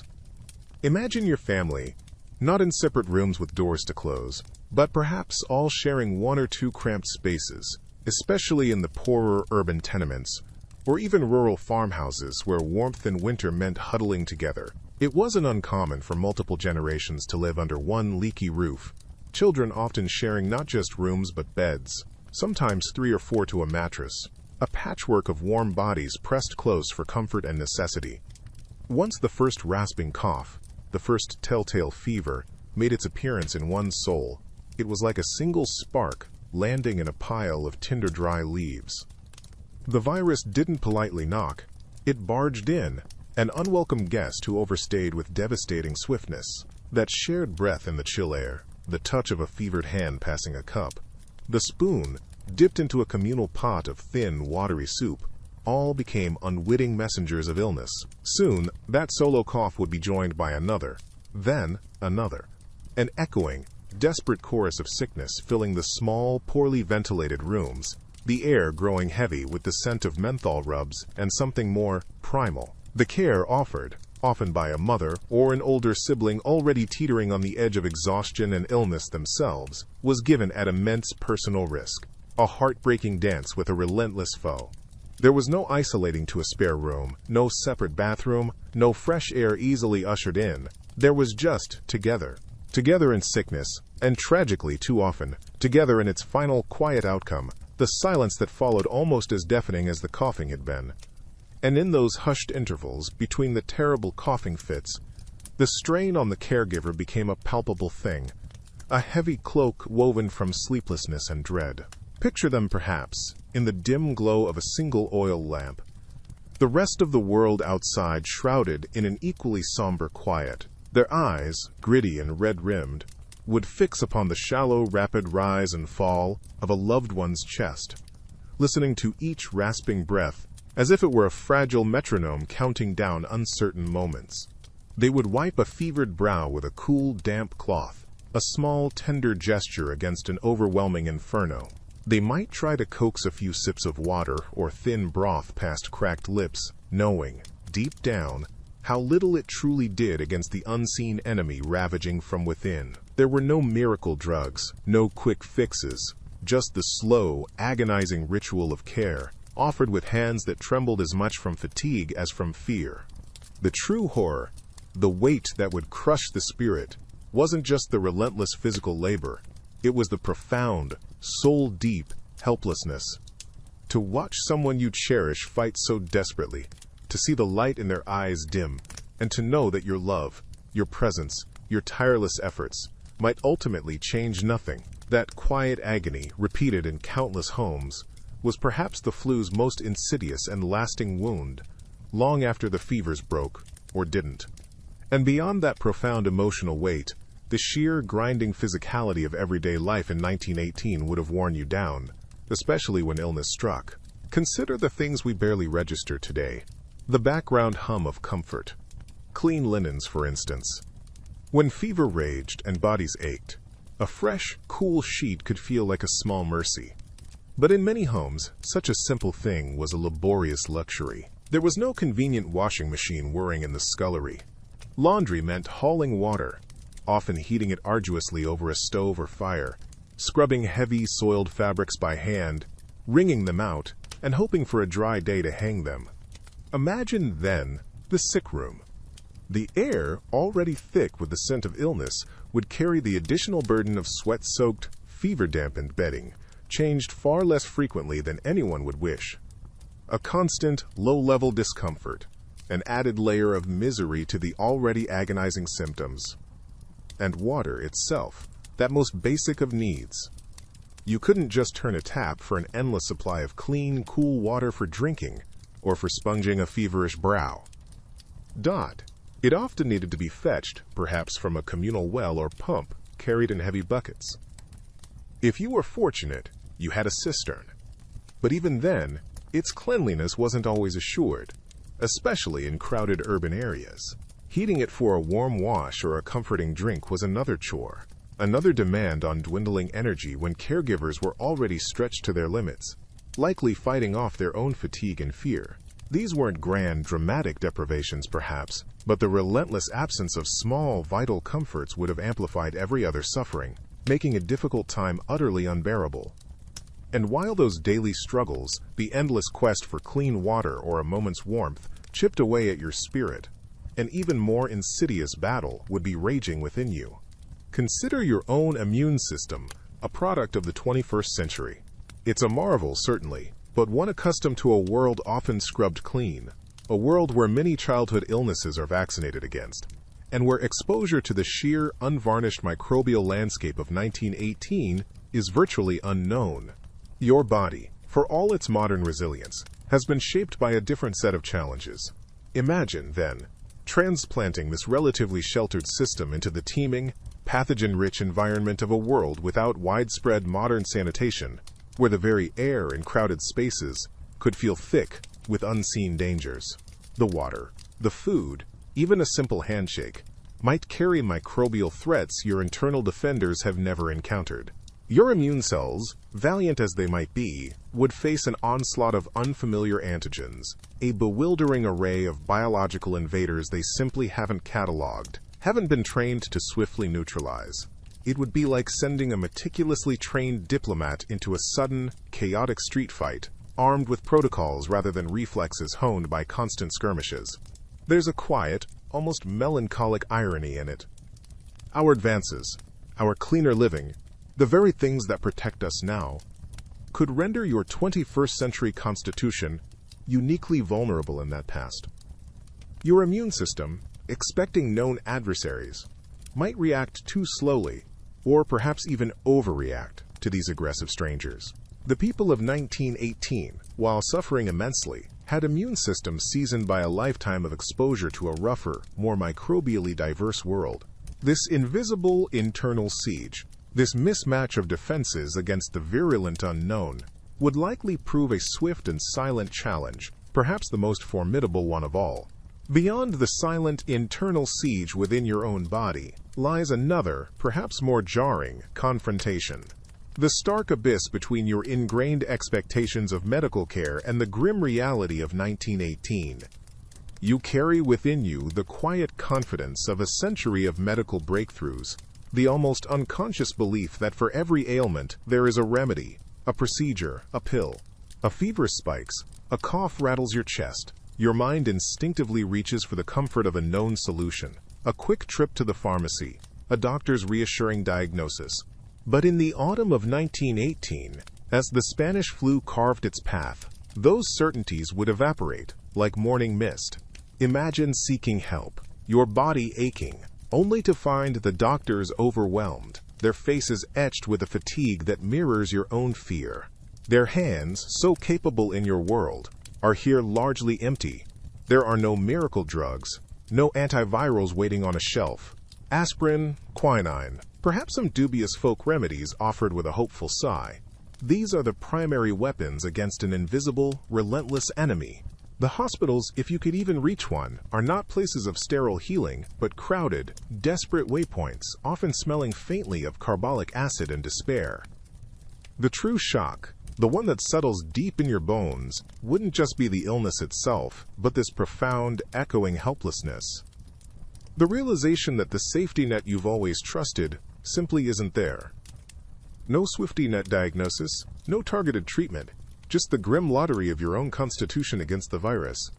Imagine your family, not in separate rooms with doors to close, but perhaps all sharing one or two cramped spaces, especially in the poorer urban tenements, or even rural farmhouses where warmth in winter meant huddling together. It wasn't uncommon for multiple generations to live under one leaky roof, children often sharing not just rooms but beds, sometimes 3 or 4 to a mattress, a patchwork of warm bodies pressed close for comfort and necessity. Once the first rasping cough, the first telltale fever, made its appearance in one's soul, it was like a single spark landing in a pile of tinder dry leaves. The virus didn't politely knock, it barged in, an unwelcome guest who overstayed with devastating swiftness. That shared breath in the chill air, the touch of a fevered hand passing a cup, the spoon dipped into a communal pot of thin, watery soup, all became unwitting messengers of illness. Soon, that solo cough would be joined by another, then another, an echoing, desperate chorus of sickness filling the small, poorly ventilated rooms, the air growing heavy with the scent of menthol rubs and something more primal. The care offered, often by a mother or an older sibling already teetering on the edge of exhaustion and illness themselves, was given at immense personal risk, a heartbreaking dance with a relentless foe. There was no isolating to a spare room, no separate bathroom, no fresh air easily ushered in. There was just together. Together in sickness, and tragically too often, together in its final quiet outcome, the silence that followed almost as deafening as the coughing had been. And in those hushed intervals between the terrible coughing fits, the strain on the caregiver became a palpable thing, a heavy cloak woven from sleeplessness and dread. Picture them, perhaps, in the dim glow of a single oil lamp, the rest of the world outside shrouded in an equally somber quiet. Their eyes, gritty and red-rimmed, would fix upon the shallow, rapid rise and fall of a loved one's chest, listening to each rasping breath as if it were a fragile metronome counting down uncertain moments. They would wipe a fevered brow with a cool, damp cloth, a small, tender gesture against an overwhelming inferno. They might try to coax a few sips of water or thin broth past cracked lips, knowing, deep down, how little it truly did against the unseen enemy ravaging from within. There were no miracle drugs, no quick fixes, just the slow, agonizing ritual of care, offered with hands that trembled as much from fatigue as from fear. The true horror, the weight that would crush the spirit, wasn't just the relentless physical labor. It was the profound, soul-deep helplessness. To watch someone you cherish fight so desperately, to see the light in their eyes dim, and to know that your love, your presence, your tireless efforts might ultimately change nothing. That quiet agony, repeated in countless homes, was perhaps the flu's most insidious and lasting wound, long after the fevers broke, or didn't. And beyond that profound emotional weight, the sheer, grinding physicality of everyday life in 1918 would have worn you down, especially when illness struck. Consider the things we barely register today. The background hum of comfort. Clean linens, for instance. When fever raged and bodies ached, a fresh, cool sheet could feel like a small mercy. But in many homes, such a simple thing was a laborious luxury. There was no convenient washing machine whirring in the scullery. Laundry meant hauling water, often heating it arduously over a stove or fire, scrubbing heavy, soiled fabrics by hand, wringing them out, and hoping for a dry day to hang them. Imagine, then, the sick room. The air, already thick with the scent of illness, would carry the additional burden of sweat-soaked, fever-dampened bedding, changed far less frequently than anyone would wish. A constant, low-level discomfort, an added layer of misery to the already agonizing symptoms. And water itself, that most basic of needs. You couldn't just turn a tap for an endless supply of clean, cool water for drinking, or for sponging a feverish brow. It often needed to be fetched, perhaps from a communal well or pump, carried in heavy buckets. If you were fortunate, you had a cistern. But even then, its cleanliness wasn't always assured, especially in crowded urban areas. Heating it for a warm wash or a comforting drink was another chore, another demand on dwindling energy when caregivers were already stretched to their limits, likely fighting off their own fatigue and fear. These weren't grand, dramatic deprivations, perhaps, but the relentless absence of small, vital comforts would have amplified every other suffering, making a difficult time utterly unbearable. And while those daily struggles, the endless quest for clean water or a moment's warmth, chipped away at your spirit, an even more insidious battle would be raging within you. Consider your own immune system, a product of the 21st century. It's a marvel, certainly, but one accustomed to a world often scrubbed clean, a world where many childhood illnesses are vaccinated against, and where exposure to the sheer, unvarnished microbial landscape of 1918 is virtually unknown. Your body, for all its modern resilience, has been shaped by a different set of challenges. Imagine, then, transplanting this relatively sheltered system into the teeming, pathogen-rich environment of a world without widespread modern sanitation, where the very air in crowded spaces could feel thick with unseen dangers. The water, the food, even a simple handshake, might carry microbial threats your internal defenders have never encountered. Your immune cells, valiant as they might be, would face an onslaught of unfamiliar antigens, a bewildering array of biological invaders they simply haven't cataloged, haven't been trained to swiftly neutralize. It would be like sending a meticulously trained diplomat into a sudden, chaotic street fight, armed with protocols rather than reflexes honed by constant skirmishes. There's a quiet, almost melancholic irony in it. Our advances, our cleaner living, the very things that protect us now, could render your 21st century constitution uniquely vulnerable in that past. Your immune system, expecting known adversaries, might react too slowly, or perhaps even overreact to these aggressive strangers. The people of 1918, while suffering immensely, had immune systems seasoned by a lifetime of exposure to a rougher, more microbially diverse world. This invisible internal siege, this mismatch of defenses against the virulent unknown, would likely prove a swift and silent challenge, perhaps the most formidable one of all. Beyond the silent internal siege within your own body lies another, perhaps more jarring, confrontation. The stark abyss between your ingrained expectations of medical care and the grim reality of 1918. You carry within you the quiet confidence of a century of medical breakthroughs, The almost unconscious belief that for every ailment there is a remedy, a procedure, a pill. A fever spikes, a cough rattles your chest. Your mind instinctively reaches for the comfort of a known solution, a quick trip to the pharmacy, a doctor's reassuring diagnosis. But in the autumn of 1918, as the Spanish flu carved its path, those certainties would evaporate like morning mist. Imagine seeking help, your body aching, only to find the doctors overwhelmed, their faces etched with a fatigue that mirrors your own fear. Their hands, so capable in your world, are here largely empty. There are no miracle drugs, no antivirals waiting on a shelf. Aspirin, quinine, perhaps some dubious folk remedies offered with a hopeful sigh. These are the primary weapons against an invisible, relentless enemy. The hospitals, if you could even reach one, are not places of sterile healing, but crowded, desperate waypoints, often smelling faintly of carbolic acid and despair. The true shock, the one that settles deep in your bones, wouldn't just be the illness itself, but this profound, echoing helplessness. The realization that the safety net you've always trusted simply isn't there. No safety net diagnosis, no targeted treatment, just the grim lottery of your own constitution against the virus.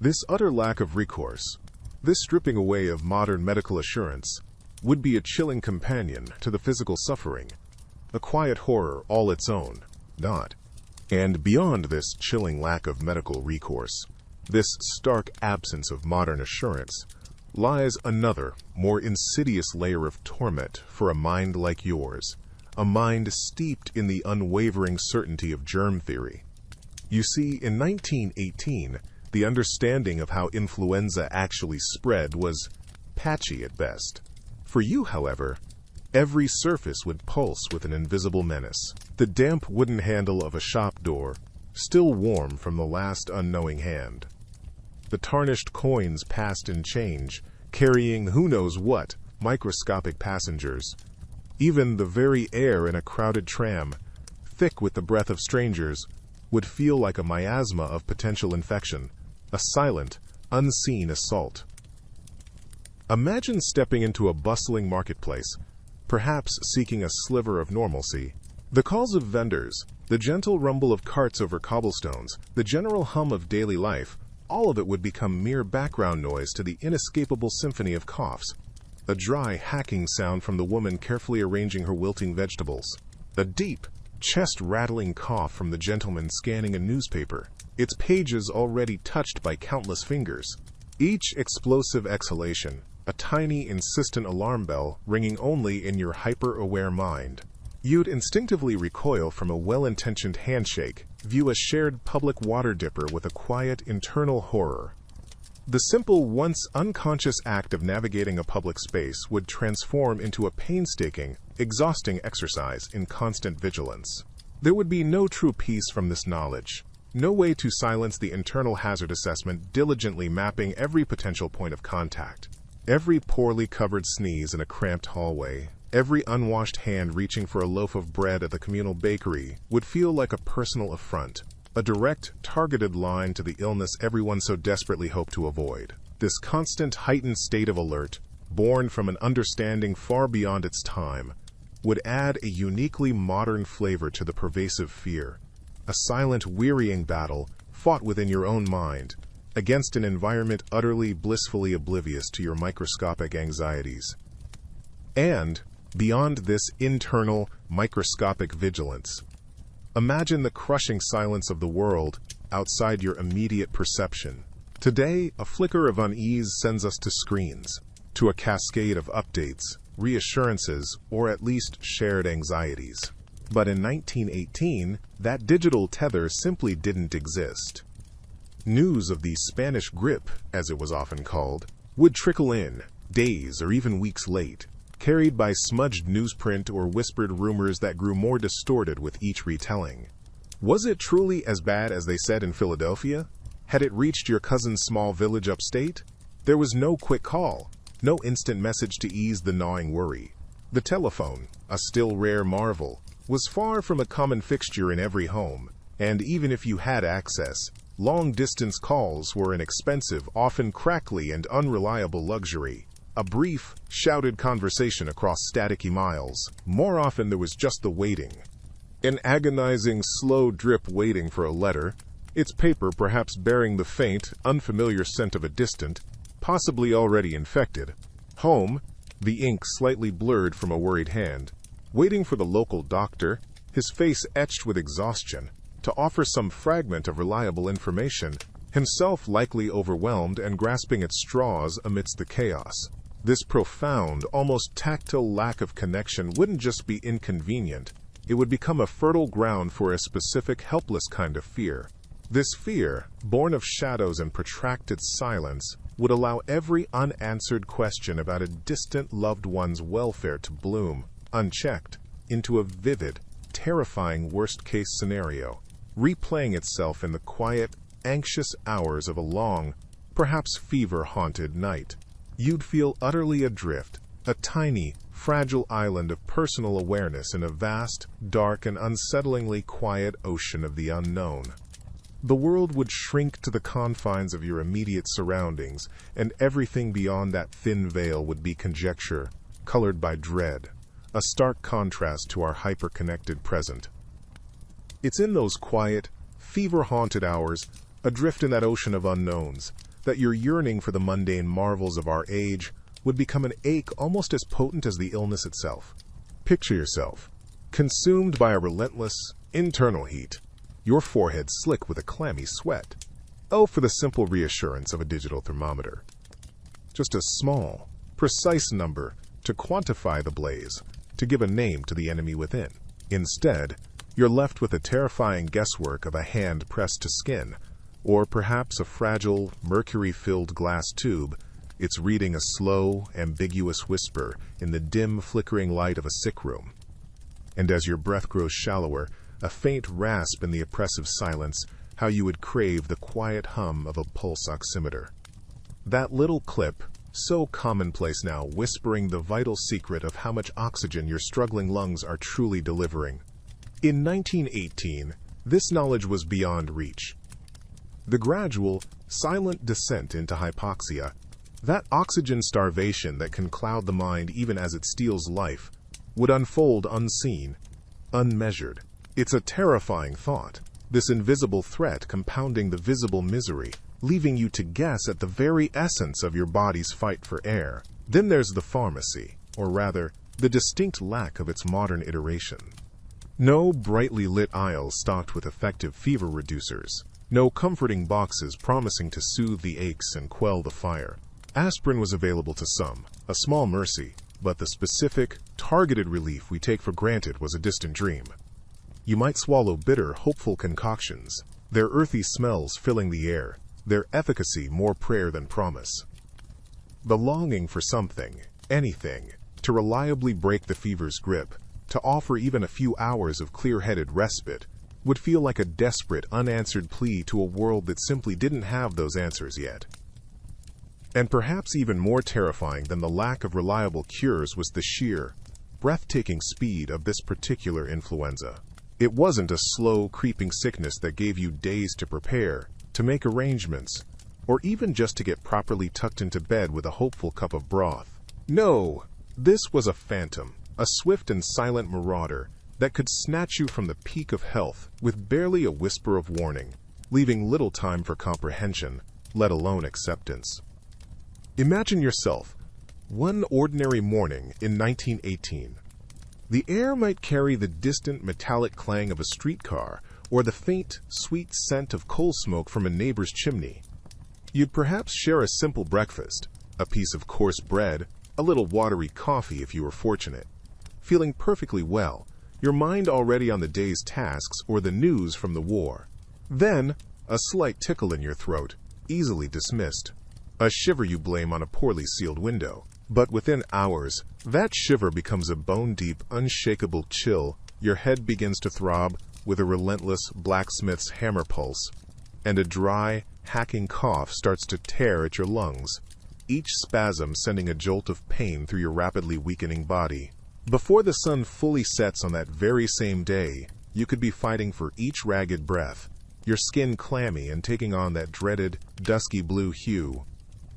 This utter lack of recourse, this stripping away of modern medical assurance, would be a chilling companion to the physical suffering, a quiet horror all its own, not. And beyond this chilling lack of medical recourse, this stark absence of modern assurance, lies another, more insidious layer of torment for a mind like yours, a mind steeped in the unwavering certainty of germ theory. You see, in 1918, the understanding of how influenza actually spread was patchy at best. For you, however, every surface would pulse with an invisible menace. The damp wooden handle of a shop door, still warm from the last unknowing hand. The tarnished coins passed in change, carrying who knows what microscopic passengers. Even the very air in a crowded tram, thick with the breath of strangers, would feel like a miasma of potential infection, a silent, unseen assault. Imagine stepping into a bustling marketplace, perhaps seeking a sliver of normalcy. The calls of vendors, the gentle rumble of carts over cobblestones, the general hum of daily life, all of it would become mere background noise to the inescapable symphony of coughs. A dry, hacking sound from the woman carefully arranging her wilting vegetables. A deep, chest-rattling cough from the gentleman scanning a newspaper, its pages already touched by countless fingers. Each explosive exhalation, a tiny, insistent alarm bell ringing only in your hyper-aware mind. You'd instinctively recoil from a well-intentioned handshake, view a shared public water dipper with a quiet, internal horror. The simple, once unconscious act of navigating a public space would transform into a painstaking, exhausting exercise in constant vigilance. There would be no true peace from this knowledge, no way to silence the internal hazard assessment diligently mapping every potential point of contact. Every poorly covered sneeze in a cramped hallway, every unwashed hand reaching for a loaf of bread at the communal bakery would feel like a personal affront. A direct, targeted line to the illness everyone so desperately hoped to avoid. This constant, heightened state of alert, born from an understanding far beyond its time, would add a uniquely modern flavor to the pervasive fear. A silent, wearying battle fought within your own mind, against an environment utterly, blissfully oblivious to your microscopic anxieties. And, beyond this internal, microscopic vigilance, imagine the crushing silence of the world outside your immediate perception. Today, a flicker of unease sends us to screens, to a cascade of updates, reassurances, or at least shared anxieties. But in 1918, that digital tether simply didn't exist. News of the Spanish grippe, as it was often called, would trickle in, days or even weeks late, carried by smudged newsprint or whispered rumors that grew more distorted with each retelling. Was it truly as bad as they said in Philadelphia? Had it reached your cousin's small village upstate? There was no quick call, no instant message to ease the gnawing worry. The telephone, a still rare marvel, was far from a common fixture in every home, and even if you had access, long-distance calls were an expensive, often crackly and unreliable luxury. A brief, shouted conversation across staticky miles. More often there was just the waiting. An agonizing, slow drip waiting for a letter, its paper perhaps bearing the faint, unfamiliar scent of a distant, possibly already infected. Home, the ink slightly blurred from a worried hand. Waiting for the local doctor, his face etched with exhaustion, to offer some fragment of reliable information, himself likely overwhelmed and grasping at straws amidst the chaos. This profound, almost tactile lack of connection wouldn't just be inconvenient, it would become a fertile ground for a specific helpless kind of fear. This fear, born of shadows and protracted silence, would allow every unanswered question about a distant loved one's welfare to bloom, unchecked, into a vivid, terrifying worst-case scenario, replaying itself in the quiet, anxious hours of a long, perhaps fever-haunted night. You'd feel utterly adrift, a tiny, fragile island of personal awareness in a vast, dark, and unsettlingly quiet ocean of the unknown. The world would shrink to the confines of your immediate surroundings, and everything beyond that thin veil would be conjecture, colored by dread, a stark contrast to our hyper-connected present. It's in those quiet, fever-haunted hours, adrift in that ocean of unknowns, that your yearning for the mundane marvels of our age would become an ache almost as potent as the illness itself. Picture yourself, consumed by a relentless, internal heat, your forehead slick with a clammy sweat. Oh, for the simple reassurance of a digital thermometer. Just a small, precise number to quantify the blaze, to give a name to the enemy within. Instead, you're left with the terrifying guesswork of a hand pressed to skin, or perhaps a fragile, mercury-filled glass tube. It's reading a slow, ambiguous whisper in the dim, flickering light of a sick room. And as your breath grows shallower, a faint rasp in the oppressive silence, how you would crave the quiet hum of a pulse oximeter. That little clip, so commonplace now, whispering the vital secret of how much oxygen your struggling lungs are truly delivering. In 1918, this knowledge was beyond reach. The gradual, silent descent into hypoxia, that oxygen starvation that can cloud the mind even as it steals life, would unfold unseen, unmeasured. It's a terrifying thought, this invisible threat compounding the visible misery, leaving you to guess at the very essence of your body's fight for air. Then there's the pharmacy, or rather, the distinct lack of its modern iteration. No brightly lit aisles stocked with effective fever reducers, no comforting boxes promising to soothe the aches and quell the fire. Aspirin was available to some, a small mercy, but the specific, targeted relief we take for granted was a distant dream. You might swallow bitter, hopeful concoctions, their earthy smells filling the air, their efficacy more prayer than promise. The longing for something, anything, to reliably break the fever's grip, to offer even a few hours of clear-headed respite, would feel like a desperate, unanswered plea to a world that simply didn't have those answers yet. And perhaps even more terrifying than the lack of reliable cures was the sheer, breathtaking speed of this particular influenza. It wasn't a slow, creeping sickness that gave you days to prepare, to make arrangements, or even just to get properly tucked into bed with a hopeful cup of broth. No, this was a phantom, a swift and silent marauder that could snatch you from the peak of health with barely a whisper of warning, leaving little time for comprehension, let alone acceptance. Imagine yourself, one ordinary morning in 1918. The air might carry the distant metallic clang of a streetcar or the faint, sweet scent of coal smoke from a neighbor's chimney. You'd perhaps share a simple breakfast, a piece of coarse bread, a little watery coffee if you were fortunate. Feeling perfectly well, your mind already on the day's tasks or the news from the war. Then, a slight tickle in your throat, easily dismissed. A shiver you blame on a poorly sealed window. But within hours, that shiver becomes a bone-deep, unshakable chill. Your head begins to throb with a relentless blacksmith's hammer pulse, and a dry, hacking cough starts to tear at your lungs, each spasm sending a jolt of pain through your rapidly weakening body. Before the sun fully sets on that very same day, you could be fighting for each ragged breath, your skin clammy and taking on that dreaded, dusky blue hue.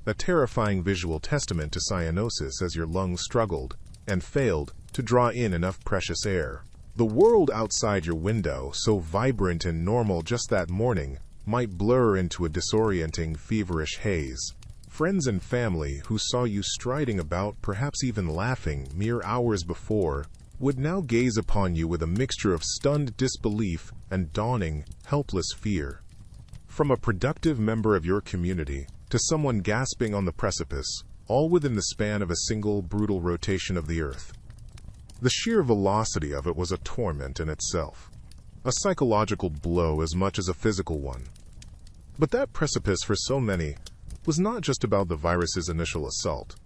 a terrifying visual testament to cyanosis as your lungs struggled and failed to draw in enough precious air. The world outside your window, so vibrant and normal just that morning, might blur into a disorienting, feverish haze. Friends and family who saw you striding about, perhaps even laughing, mere hours before, would now gaze upon you with a mixture of stunned disbelief and dawning, helpless fear. From a productive member of your community to someone gasping on the precipice, all within the span of a single brutal rotation of the earth. The sheer velocity of it was a torment in itself, a psychological blow as much as a physical one. But that precipice for so many was not just about the virus's initial assault.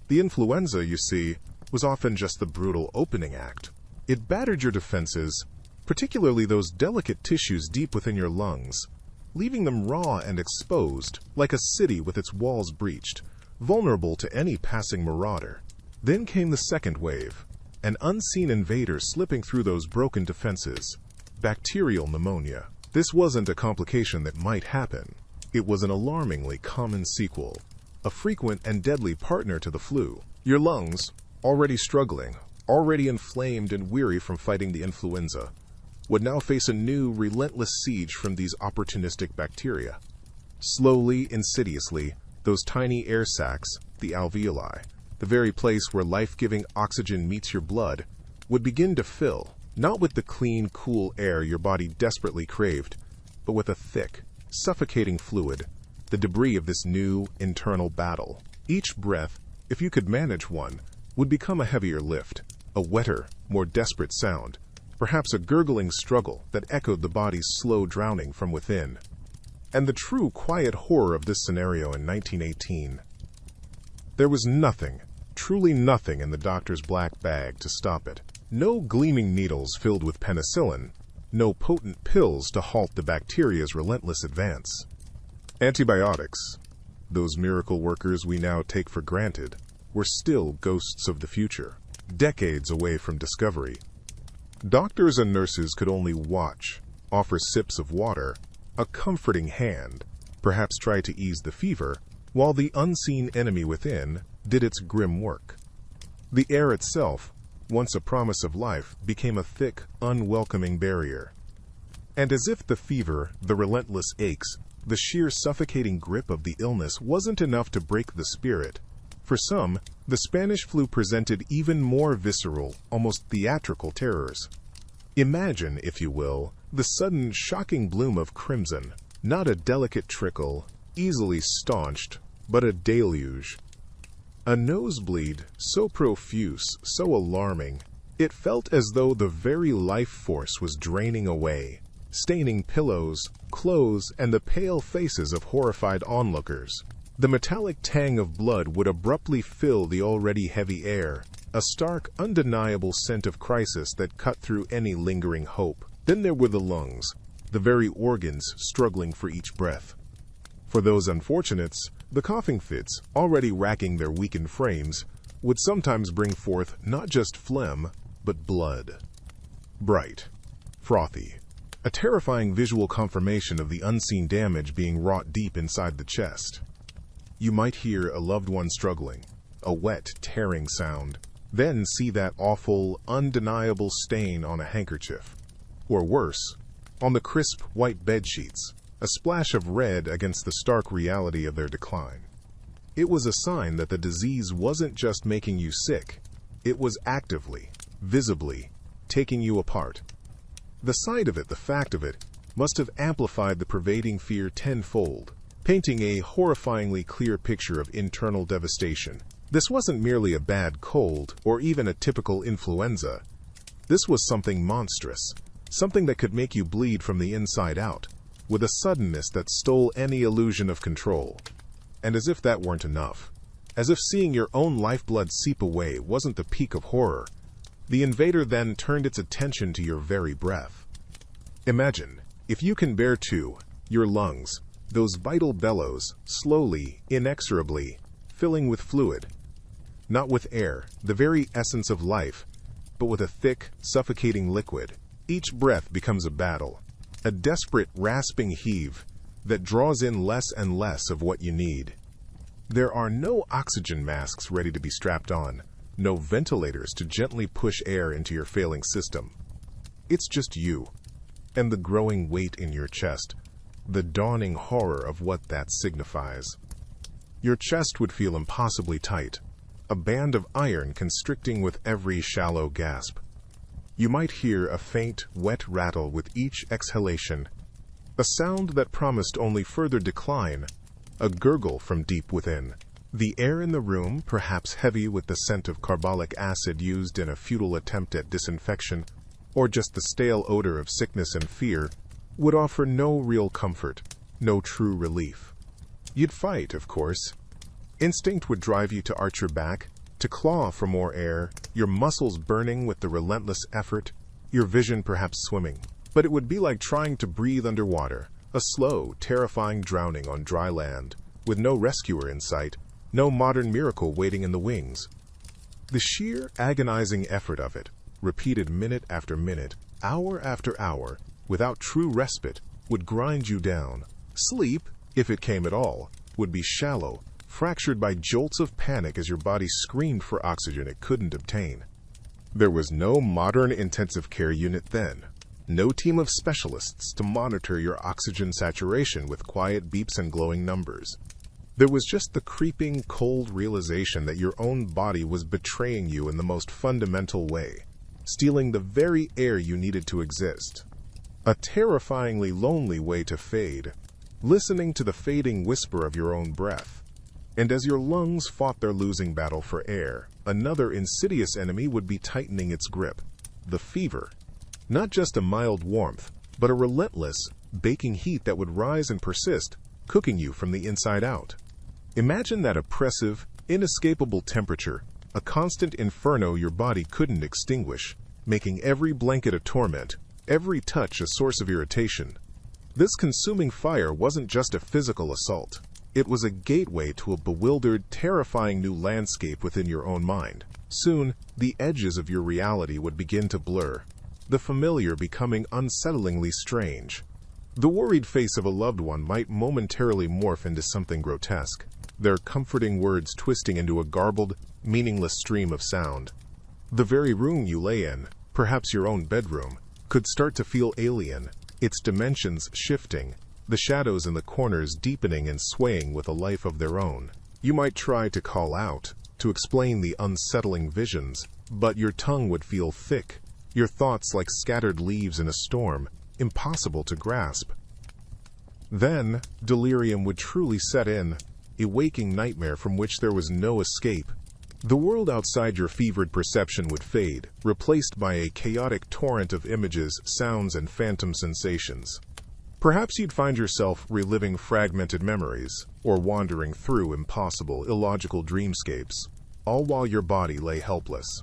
The influenza, you see, was often just the brutal opening act. It battered your defenses, particularly those delicate tissues deep within your lungs, leaving them raw and exposed, like a city with its walls breached, vulnerable to any passing marauder. Then came the second wave, an unseen invader slipping through those broken defenses. Bacterial pneumonia. This wasn't a complication that might happen. It was an alarmingly common sequel, a frequent and deadly partner to the flu. Your lungs, already struggling, already inflamed and weary from fighting the influenza, would now face a new, relentless siege from these opportunistic bacteria. Slowly, insidiously, those tiny air sacs, the alveoli, the very place where life-giving oxygen meets your blood, would begin to fill, not with the clean, cool air your body desperately craved, but with a thick, suffocating fluid, the debris of this new, internal battle. Each breath, if you could manage one, would become a heavier lift, a wetter, more desperate sound, perhaps a gurgling struggle that echoed the body's slow drowning from within. And the true quiet horror of this scenario in 1918. There was nothing, truly nothing in the doctor's black bag to stop it. No gleaming needles filled with penicillin, no potent pills to halt the bacteria's relentless advance. Antibiotics, those miracle workers we now take for granted, were still ghosts of the future, decades away from discovery. Doctors and nurses could only watch, offer sips of water, a comforting hand, perhaps try to ease the fever, while the unseen enemy within did its grim work. The air itself, once a promise of life, became a thick, unwelcoming barrier. And as if the fever, the relentless aches, the sheer suffocating grip of the illness wasn't enough to break the spirit, for some, the Spanish flu presented even more visceral, almost theatrical terrors. Imagine, if you will, the sudden, shocking bloom of crimson, not a delicate trickle, easily staunched, but a deluge. A nosebleed so profuse, so alarming, it felt as though the very life force was draining away, staining pillows, clothes, and the pale faces of horrified onlookers. The metallic tang of blood would abruptly fill the already heavy air, a stark, undeniable scent of crisis that cut through any lingering hope. Then there were the lungs, the very organs struggling for each breath. For those unfortunates, the coughing fits, already racking their weakened frames, would sometimes bring forth not just phlegm, but blood. Bright, frothy, a terrifying visual confirmation of the unseen damage being wrought deep inside the chest. You might hear a loved one struggling, a wet, tearing sound, then see that awful, undeniable stain on a handkerchief. Or worse, on the crisp, white bedsheets, a splash of red against the stark reality of their decline. It was a sign that the disease wasn't just making you sick, it was actively, visibly, taking you apart. The sight of it, the fact of it, must have amplified the pervading fear tenfold, painting a horrifyingly clear picture of internal devastation. This wasn't merely a bad cold or even a typical influenza. This was something monstrous, something that could make you bleed from the inside out, with a suddenness that stole any illusion of control. And as if that weren't enough, as if seeing your own lifeblood seep away wasn't the peak of horror, the invader then turned its attention to your very breath. Imagine, if you can bear to, your lungs, those vital bellows, slowly, inexorably, filling with fluid, not with air, the very essence of life, but with a thick, suffocating liquid. Each breath becomes a battle, a desperate, rasping heave that draws in less and less of what you need. There are no oxygen masks ready to be strapped on, no ventilators to gently push air into your failing system. It's just you, and the growing weight in your chest, the dawning horror of what that signifies. Your chest would feel impossibly tight, a band of iron constricting with every shallow gasp. You might hear a faint, wet rattle with each exhalation, a sound that promised only further decline, a gurgle from deep within. The air in the room, perhaps heavy with the scent of carbolic acid used in a futile attempt at disinfection, or just the stale odor of sickness and fear, would offer no real comfort, no true relief. You'd fight, of course. Instinct would drive you to arch your back, to claw for more air, your muscles burning with the relentless effort, your vision perhaps swimming. But it would be like trying to breathe underwater, a slow, terrifying drowning on dry land, with no rescuer in sight, no modern miracle waiting in the wings. The sheer, agonizing effort of it, repeated minute after minute, hour after hour, without true respite, would grind you down. Sleep, if it came at all, would be shallow, fractured by jolts of panic as your body screamed for oxygen it couldn't obtain. There was no modern intensive care unit then, no team of specialists to monitor your oxygen saturation with quiet beeps and glowing numbers. There was just the creeping, cold realization that your own body was betraying you in the most fundamental way, stealing the very air you needed to exist. A terrifyingly lonely way to fade, listening to the fading whisper of your own breath. And as your lungs fought their losing battle for air, another insidious enemy would be tightening its grip, the fever. Not just a mild warmth, but a relentless, baking heat that would rise and persist, cooking you from the inside out. Imagine that oppressive, inescapable temperature, a constant inferno your body couldn't extinguish, making every blanket a torment, every touch a source of irritation. This consuming fire wasn't just a physical assault. It was a gateway to a bewildered, terrifying new landscape within your own mind. Soon, the edges of your reality would begin to blur, the familiar becoming unsettlingly strange. The worried face of a loved one might momentarily morph into something grotesque, their comforting words twisting into a garbled, meaningless stream of sound. The very room you lay in, perhaps your own bedroom, could start to feel alien, its dimensions shifting, the shadows in the corners deepening and swaying with a life of their own. You might try to call out, to explain the unsettling visions, but your tongue would feel thick, your thoughts like scattered leaves in a storm, impossible to grasp. Then, delirium would truly set in, a waking nightmare from which there was no escape. The world outside your fevered perception would fade, replaced by a chaotic torrent of images, sounds, and phantom sensations. Perhaps you'd find yourself reliving fragmented memories, or wandering through impossible, illogical dreamscapes, all while your body lay helpless.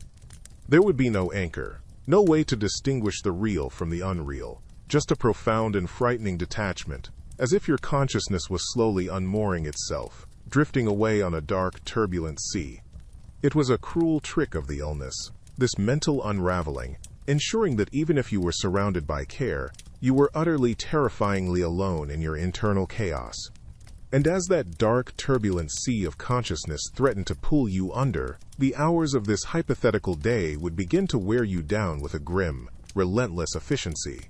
There would be no anchor, no way to distinguish the real from the unreal, just a profound and frightening detachment, as if your consciousness was slowly unmooring itself, drifting away on a dark, turbulent sea. It was a cruel trick of the illness, this mental unraveling, ensuring that even if you were surrounded by care, you were utterly terrifyingly alone in your internal chaos. And as that dark, turbulent sea of consciousness threatened to pull you under, the hours of this hypothetical day would begin to wear you down with a grim, relentless efficiency.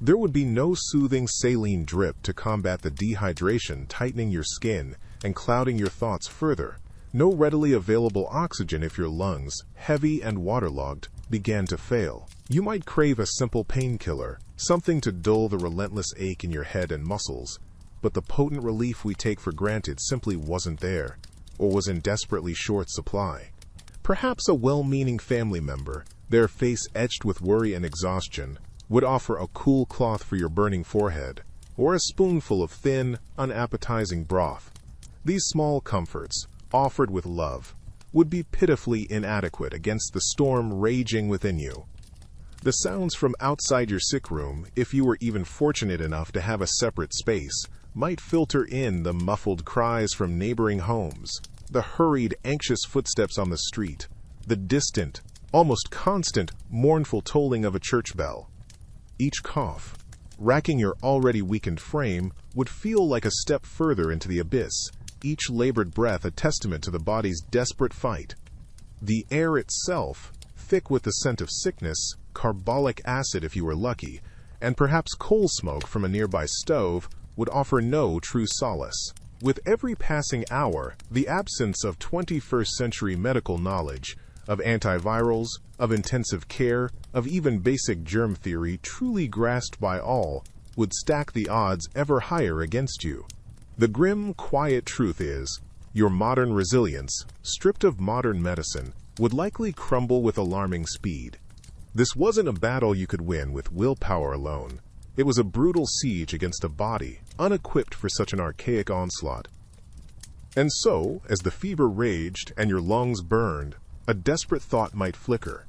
There would be no soothing saline drip to combat the dehydration tightening your skin and clouding your thoughts further, no readily available oxygen if your lungs, heavy and waterlogged, began to fail. You might crave a simple painkiller, something to dull the relentless ache in your head and muscles, but the potent relief we take for granted simply wasn't there, or was in desperately short supply. Perhaps a well-meaning family member, their face etched with worry and exhaustion, would offer a cool cloth for your burning forehead, or a spoonful of thin, unappetizing broth. These small comforts, offered with love, would be pitifully inadequate against the storm raging within you. The sounds from outside your sick room, if you were even fortunate enough to have a separate space, might filter in the muffled cries from neighboring homes, the hurried, anxious footsteps on the street, the distant, almost constant, mournful tolling of a church bell. Each cough, racking your already weakened frame, would feel like a step further into the abyss, each labored breath a testament to the body's desperate fight. The air itself, thick with the scent of sickness, carbolic acid if you were lucky, and perhaps coal smoke from a nearby stove, would offer no true solace. With every passing hour, the absence of 21st century medical knowledge, of antivirals, of intensive care, of even basic germ theory truly grasped by all, would stack the odds ever higher against you. The grim, quiet truth is, your modern resilience, stripped of modern medicine, would likely crumble with alarming speed. This wasn't a battle you could win with willpower alone. It was a brutal siege against a body unequipped for such an archaic onslaught. And so, as the fever raged and your lungs burned, a desperate thought might flicker.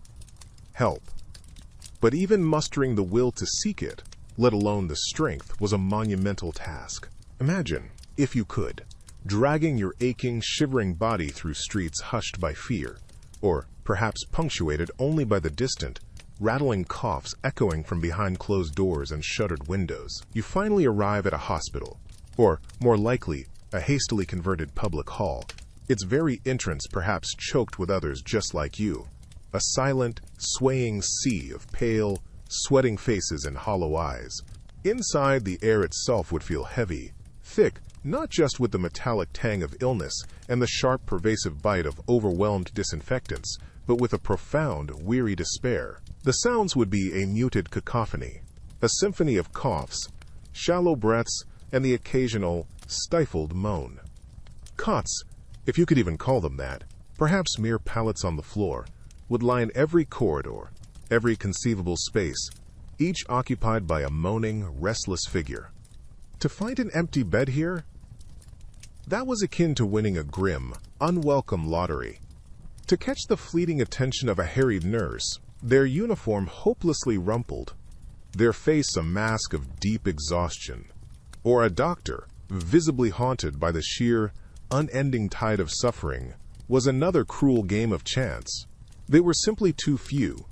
Help. But even mustering the will to seek it, let alone the strength, was a monumental task. Imagine, if you could, dragging your aching, shivering body through streets hushed by fear, or perhaps punctuated only by the distant, rattling coughs echoing from behind closed doors and shuttered windows. You finally arrive at a hospital, or, more likely, a hastily converted public hall, its very entrance perhaps choked with others just like you. A silent, swaying sea of pale, sweating faces and hollow eyes. Inside, the air itself would feel heavy, thick, not just with the metallic tang of illness and the sharp, pervasive bite of overwhelmed disinfectants, but with a profound, weary despair. The sounds would be a muted cacophony, a symphony of coughs, shallow breaths, and the occasional, stifled moan. Cots, if you could even call them that, perhaps mere pallets on the floor, would line every corridor, every conceivable space, each occupied by a moaning, restless figure. To find an empty bed here? That was akin to winning a grim, unwelcome lottery. To catch the fleeting attention of a harried nurse, their uniform hopelessly rumpled, their face a mask of deep exhaustion, or a doctor, visibly haunted by the sheer, unending tide of suffering, was another cruel game of chance. They were simply too few,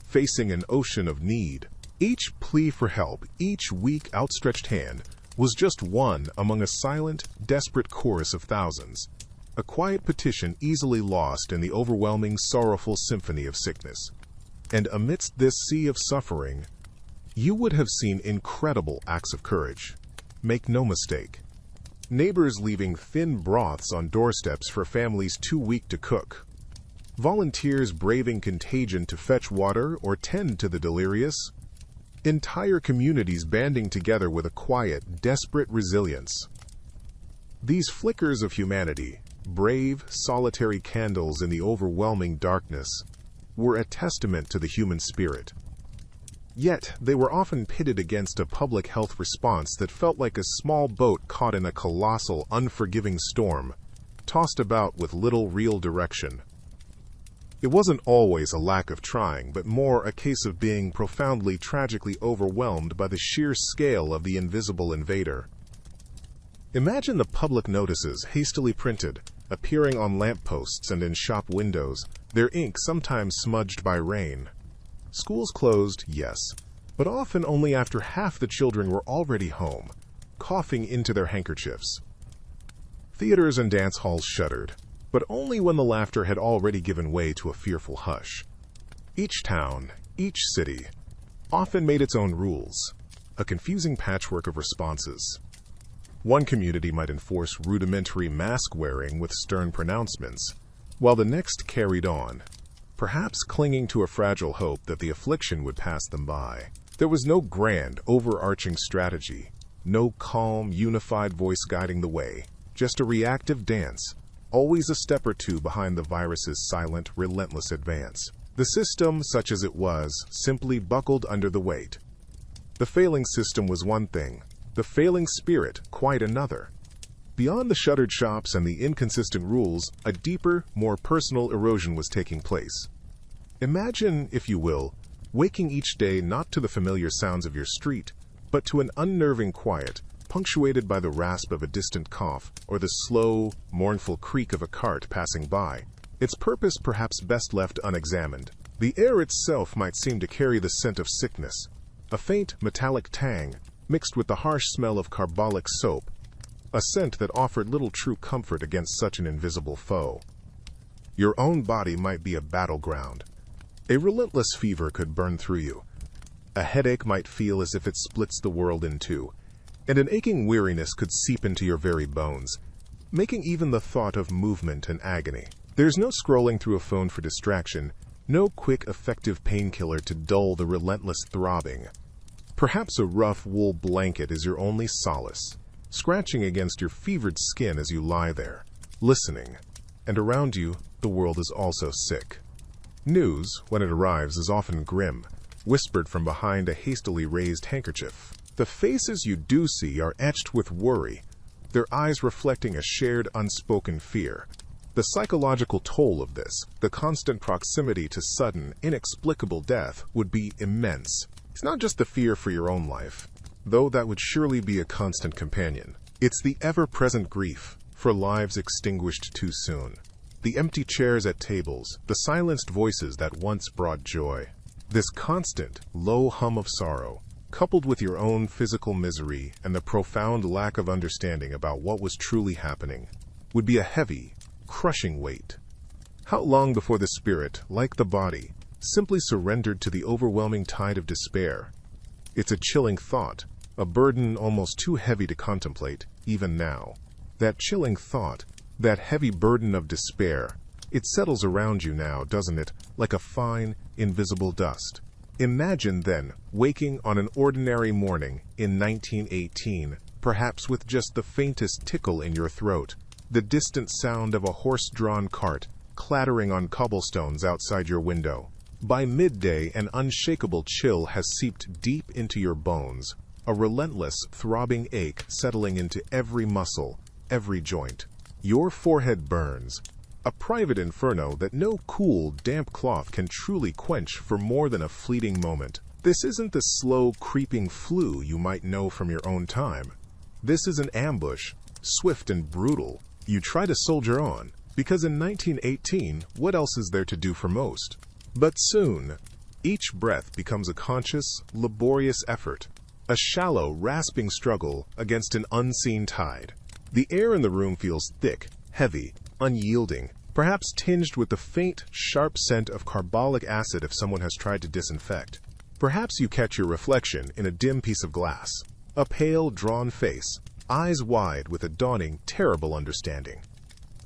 facing an ocean of need. Each plea for help, each weak, outstretched hand, was just one among a silent, desperate chorus of thousands, a quiet petition easily lost in the overwhelming, sorrowful symphony of sickness. And amidst this sea of suffering, you would have seen incredible acts of courage. Make no mistake. Neighbors leaving thin broths on doorsteps for families too weak to cook. Volunteers braving contagion to fetch water or tend to the delirious. Entire communities banding together with a quiet, desperate resilience. These flickers of humanity, brave, solitary candles in the overwhelming darkness, were a testament to the human spirit. Yet, they were often pitted against a public health response that felt like a small boat caught in a colossal, unforgiving storm, tossed about with little real direction. It wasn't always a lack of trying, but more a case of being profoundly, tragically overwhelmed by the sheer scale of the invisible invader. Imagine the public notices hastily printed, appearing on lampposts and in shop windows, their ink sometimes smudged by rain. Schools closed, yes, but often only after half the children were already home, coughing into their handkerchiefs. Theaters and dance halls shuttered, but only when the laughter had already given way to a fearful hush. Each town, each city, often made its own rules, a confusing patchwork of responses. One community might enforce rudimentary mask-wearing with stern pronouncements, while the next carried on, perhaps clinging to a fragile hope that the affliction would pass them by. There was no grand, overarching strategy, no calm, unified voice guiding the way, just a reactive dance, always a step or two behind the virus's silent, relentless advance. The system, such as it was, simply buckled under the weight. The failing system was one thing, the failing spirit quite another. Beyond the shuttered shops and the inconsistent rules, a deeper, more personal erosion was taking place. Imagine, if you will, waking each day not to the familiar sounds of your street, but to an unnerving quiet, punctuated by the rasp of a distant cough or the slow, mournful creak of a cart passing by, its purpose perhaps best left unexamined. The air itself might seem to carry the scent of sickness, a faint metallic tang mixed with the harsh smell of carbolic soap, a scent that offered little true comfort against such an invisible foe. Your own body might be a battleground. A relentless fever could burn through you. A headache might feel as if it splits the world in two, and an aching weariness could seep into your very bones, making even the thought of movement an agony. There's no scrolling through a phone for distraction, no quick, effective painkiller to dull the relentless throbbing. Perhaps a rough wool blanket is your only solace, scratching against your fevered skin as you lie there, listening, and around you, the world is also sick. News, when it arrives, is often grim, whispered from behind a hastily raised handkerchief. The faces you do see are etched with worry, their eyes reflecting a shared unspoken fear. The psychological toll of this, the constant proximity to sudden, inexplicable death, would be immense. It's not just the fear for your own life, though that would surely be a constant companion. It's the ever-present grief for lives extinguished too soon. The empty chairs at tables, the silenced voices that once brought joy. This constant, low hum of sorrow, coupled with your own physical misery and the profound lack of understanding about what was truly happening, would be a heavy, crushing weight. How long before the spirit, like the body, simply surrendered to the overwhelming tide of despair? It's a chilling thought, a burden almost too heavy to contemplate, even now. That chilling thought, that heavy burden of despair, it settles around you now, doesn't it, like a fine, invisible dust. Imagine then, waking on an ordinary morning in 1918, perhaps with just the faintest tickle in your throat, the distant sound of a horse-drawn cart clattering on cobblestones outside your window. By midday, an unshakable chill has seeped deep into your bones, a relentless, throbbing ache settling into every muscle, every joint. Your forehead burns, a private inferno that no cool, damp cloth can truly quench for more than a fleeting moment. This isn't the slow, creeping flu you might know from your own time. This is an ambush, swift and brutal. You try to soldier on, because in 1918, what else is there to do for most? But soon, each breath becomes a conscious, laborious effort, a shallow, rasping struggle against an unseen tide. The air in the room feels thick, heavy, unyielding, perhaps tinged with the faint, sharp scent of carbolic acid if someone has tried to disinfect. Perhaps you catch your reflection in a dim piece of glass, a pale, drawn face, eyes wide with a dawning, terrible understanding.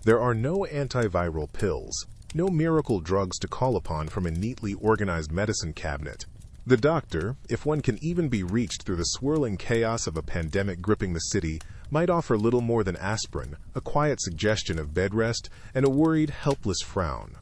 There are no antiviral pills, no miracle drugs to call upon from a neatly organized medicine cabinet. The doctor, if one can even be reached through the swirling chaos of a pandemic gripping the city, might offer little more than aspirin, a quiet suggestion of bed rest, and a worried, helpless frown.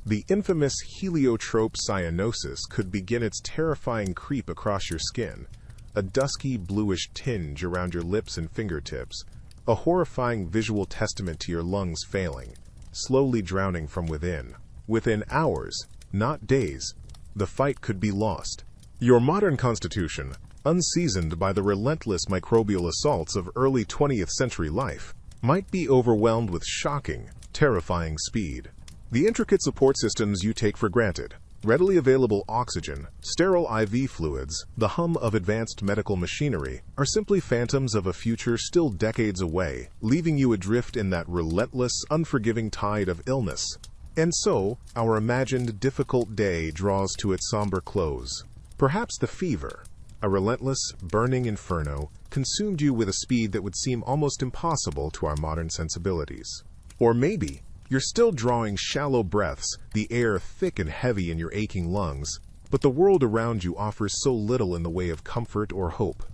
The infamous heliotrope cyanosis could begin its terrifying creep across your skin, a dusky bluish tinge around your lips and fingertips, a horrifying visual testament to your lungs failing, slowly drowning from within. Within hours, not days, the fight could be lost. Your modern constitution, unseasoned by the relentless microbial assaults of early 20th century life, might be overwhelmed with shocking, terrifying speed. The intricate support systems you take for granted, readily available oxygen, sterile IV fluids, the hum of advanced medical machinery, are simply phantoms of a future still decades away, leaving you adrift in that relentless, unforgiving tide of illness. And so, our imagined difficult day draws to its somber close. Perhaps the fever, a relentless, burning inferno, consumed you with a speed that would seem almost impossible to our modern sensibilities. Or maybe, you're still drawing shallow breaths, the air thick and heavy in your aching lungs, but the world around you offers so little in the way of comfort or hope.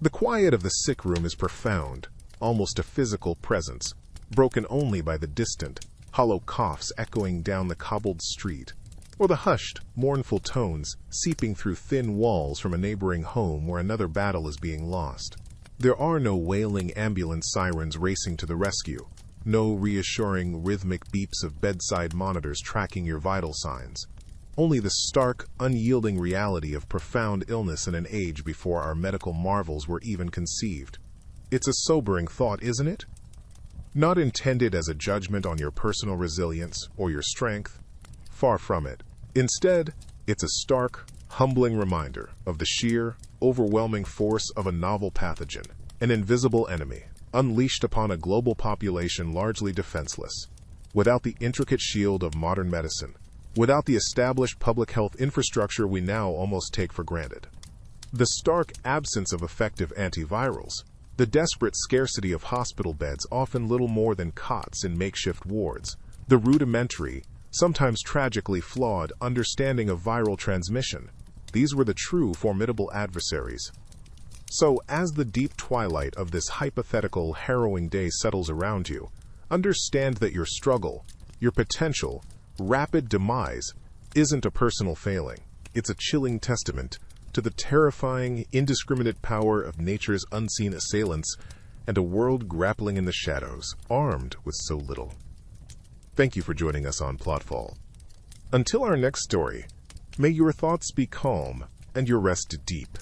The quiet of the sick room is profound, almost a physical presence, broken only by the distant, hollow coughs echoing down the cobbled street, or the hushed, mournful tones seeping through thin walls from a neighboring home where another battle is being lost. There are no wailing ambulance sirens racing to the rescue, no reassuring rhythmic beeps of bedside monitors tracking your vital signs. Only the stark, unyielding reality of profound illness in an age before our medical marvels were even conceived. It's a sobering thought, isn't it? Not intended as a judgment on your personal resilience or your strength. Far from it. Instead, it's a stark, humbling reminder of the sheer, overwhelming force of a novel pathogen, an invisible enemy, unleashed upon a global population largely defenseless, without the intricate shield of modern medicine, without the established public health infrastructure we now almost take for granted. The stark absence of effective antivirals, the desperate scarcity of hospital beds, often little more than cots in makeshift wards, the rudimentary, sometimes tragically flawed, understanding of viral transmission, these were the true formidable adversaries. So, as the deep twilight of this hypothetical, harrowing day settles around you, understand that your struggle, your potential, rapid demise, isn't a personal failing. It's a chilling testament to the terrifying, indiscriminate power of nature's unseen assailants and a world grappling in the shadows, armed with so little. Thank you for joining us on PlotFall. Until our next story, may your thoughts be calm and your rest deep.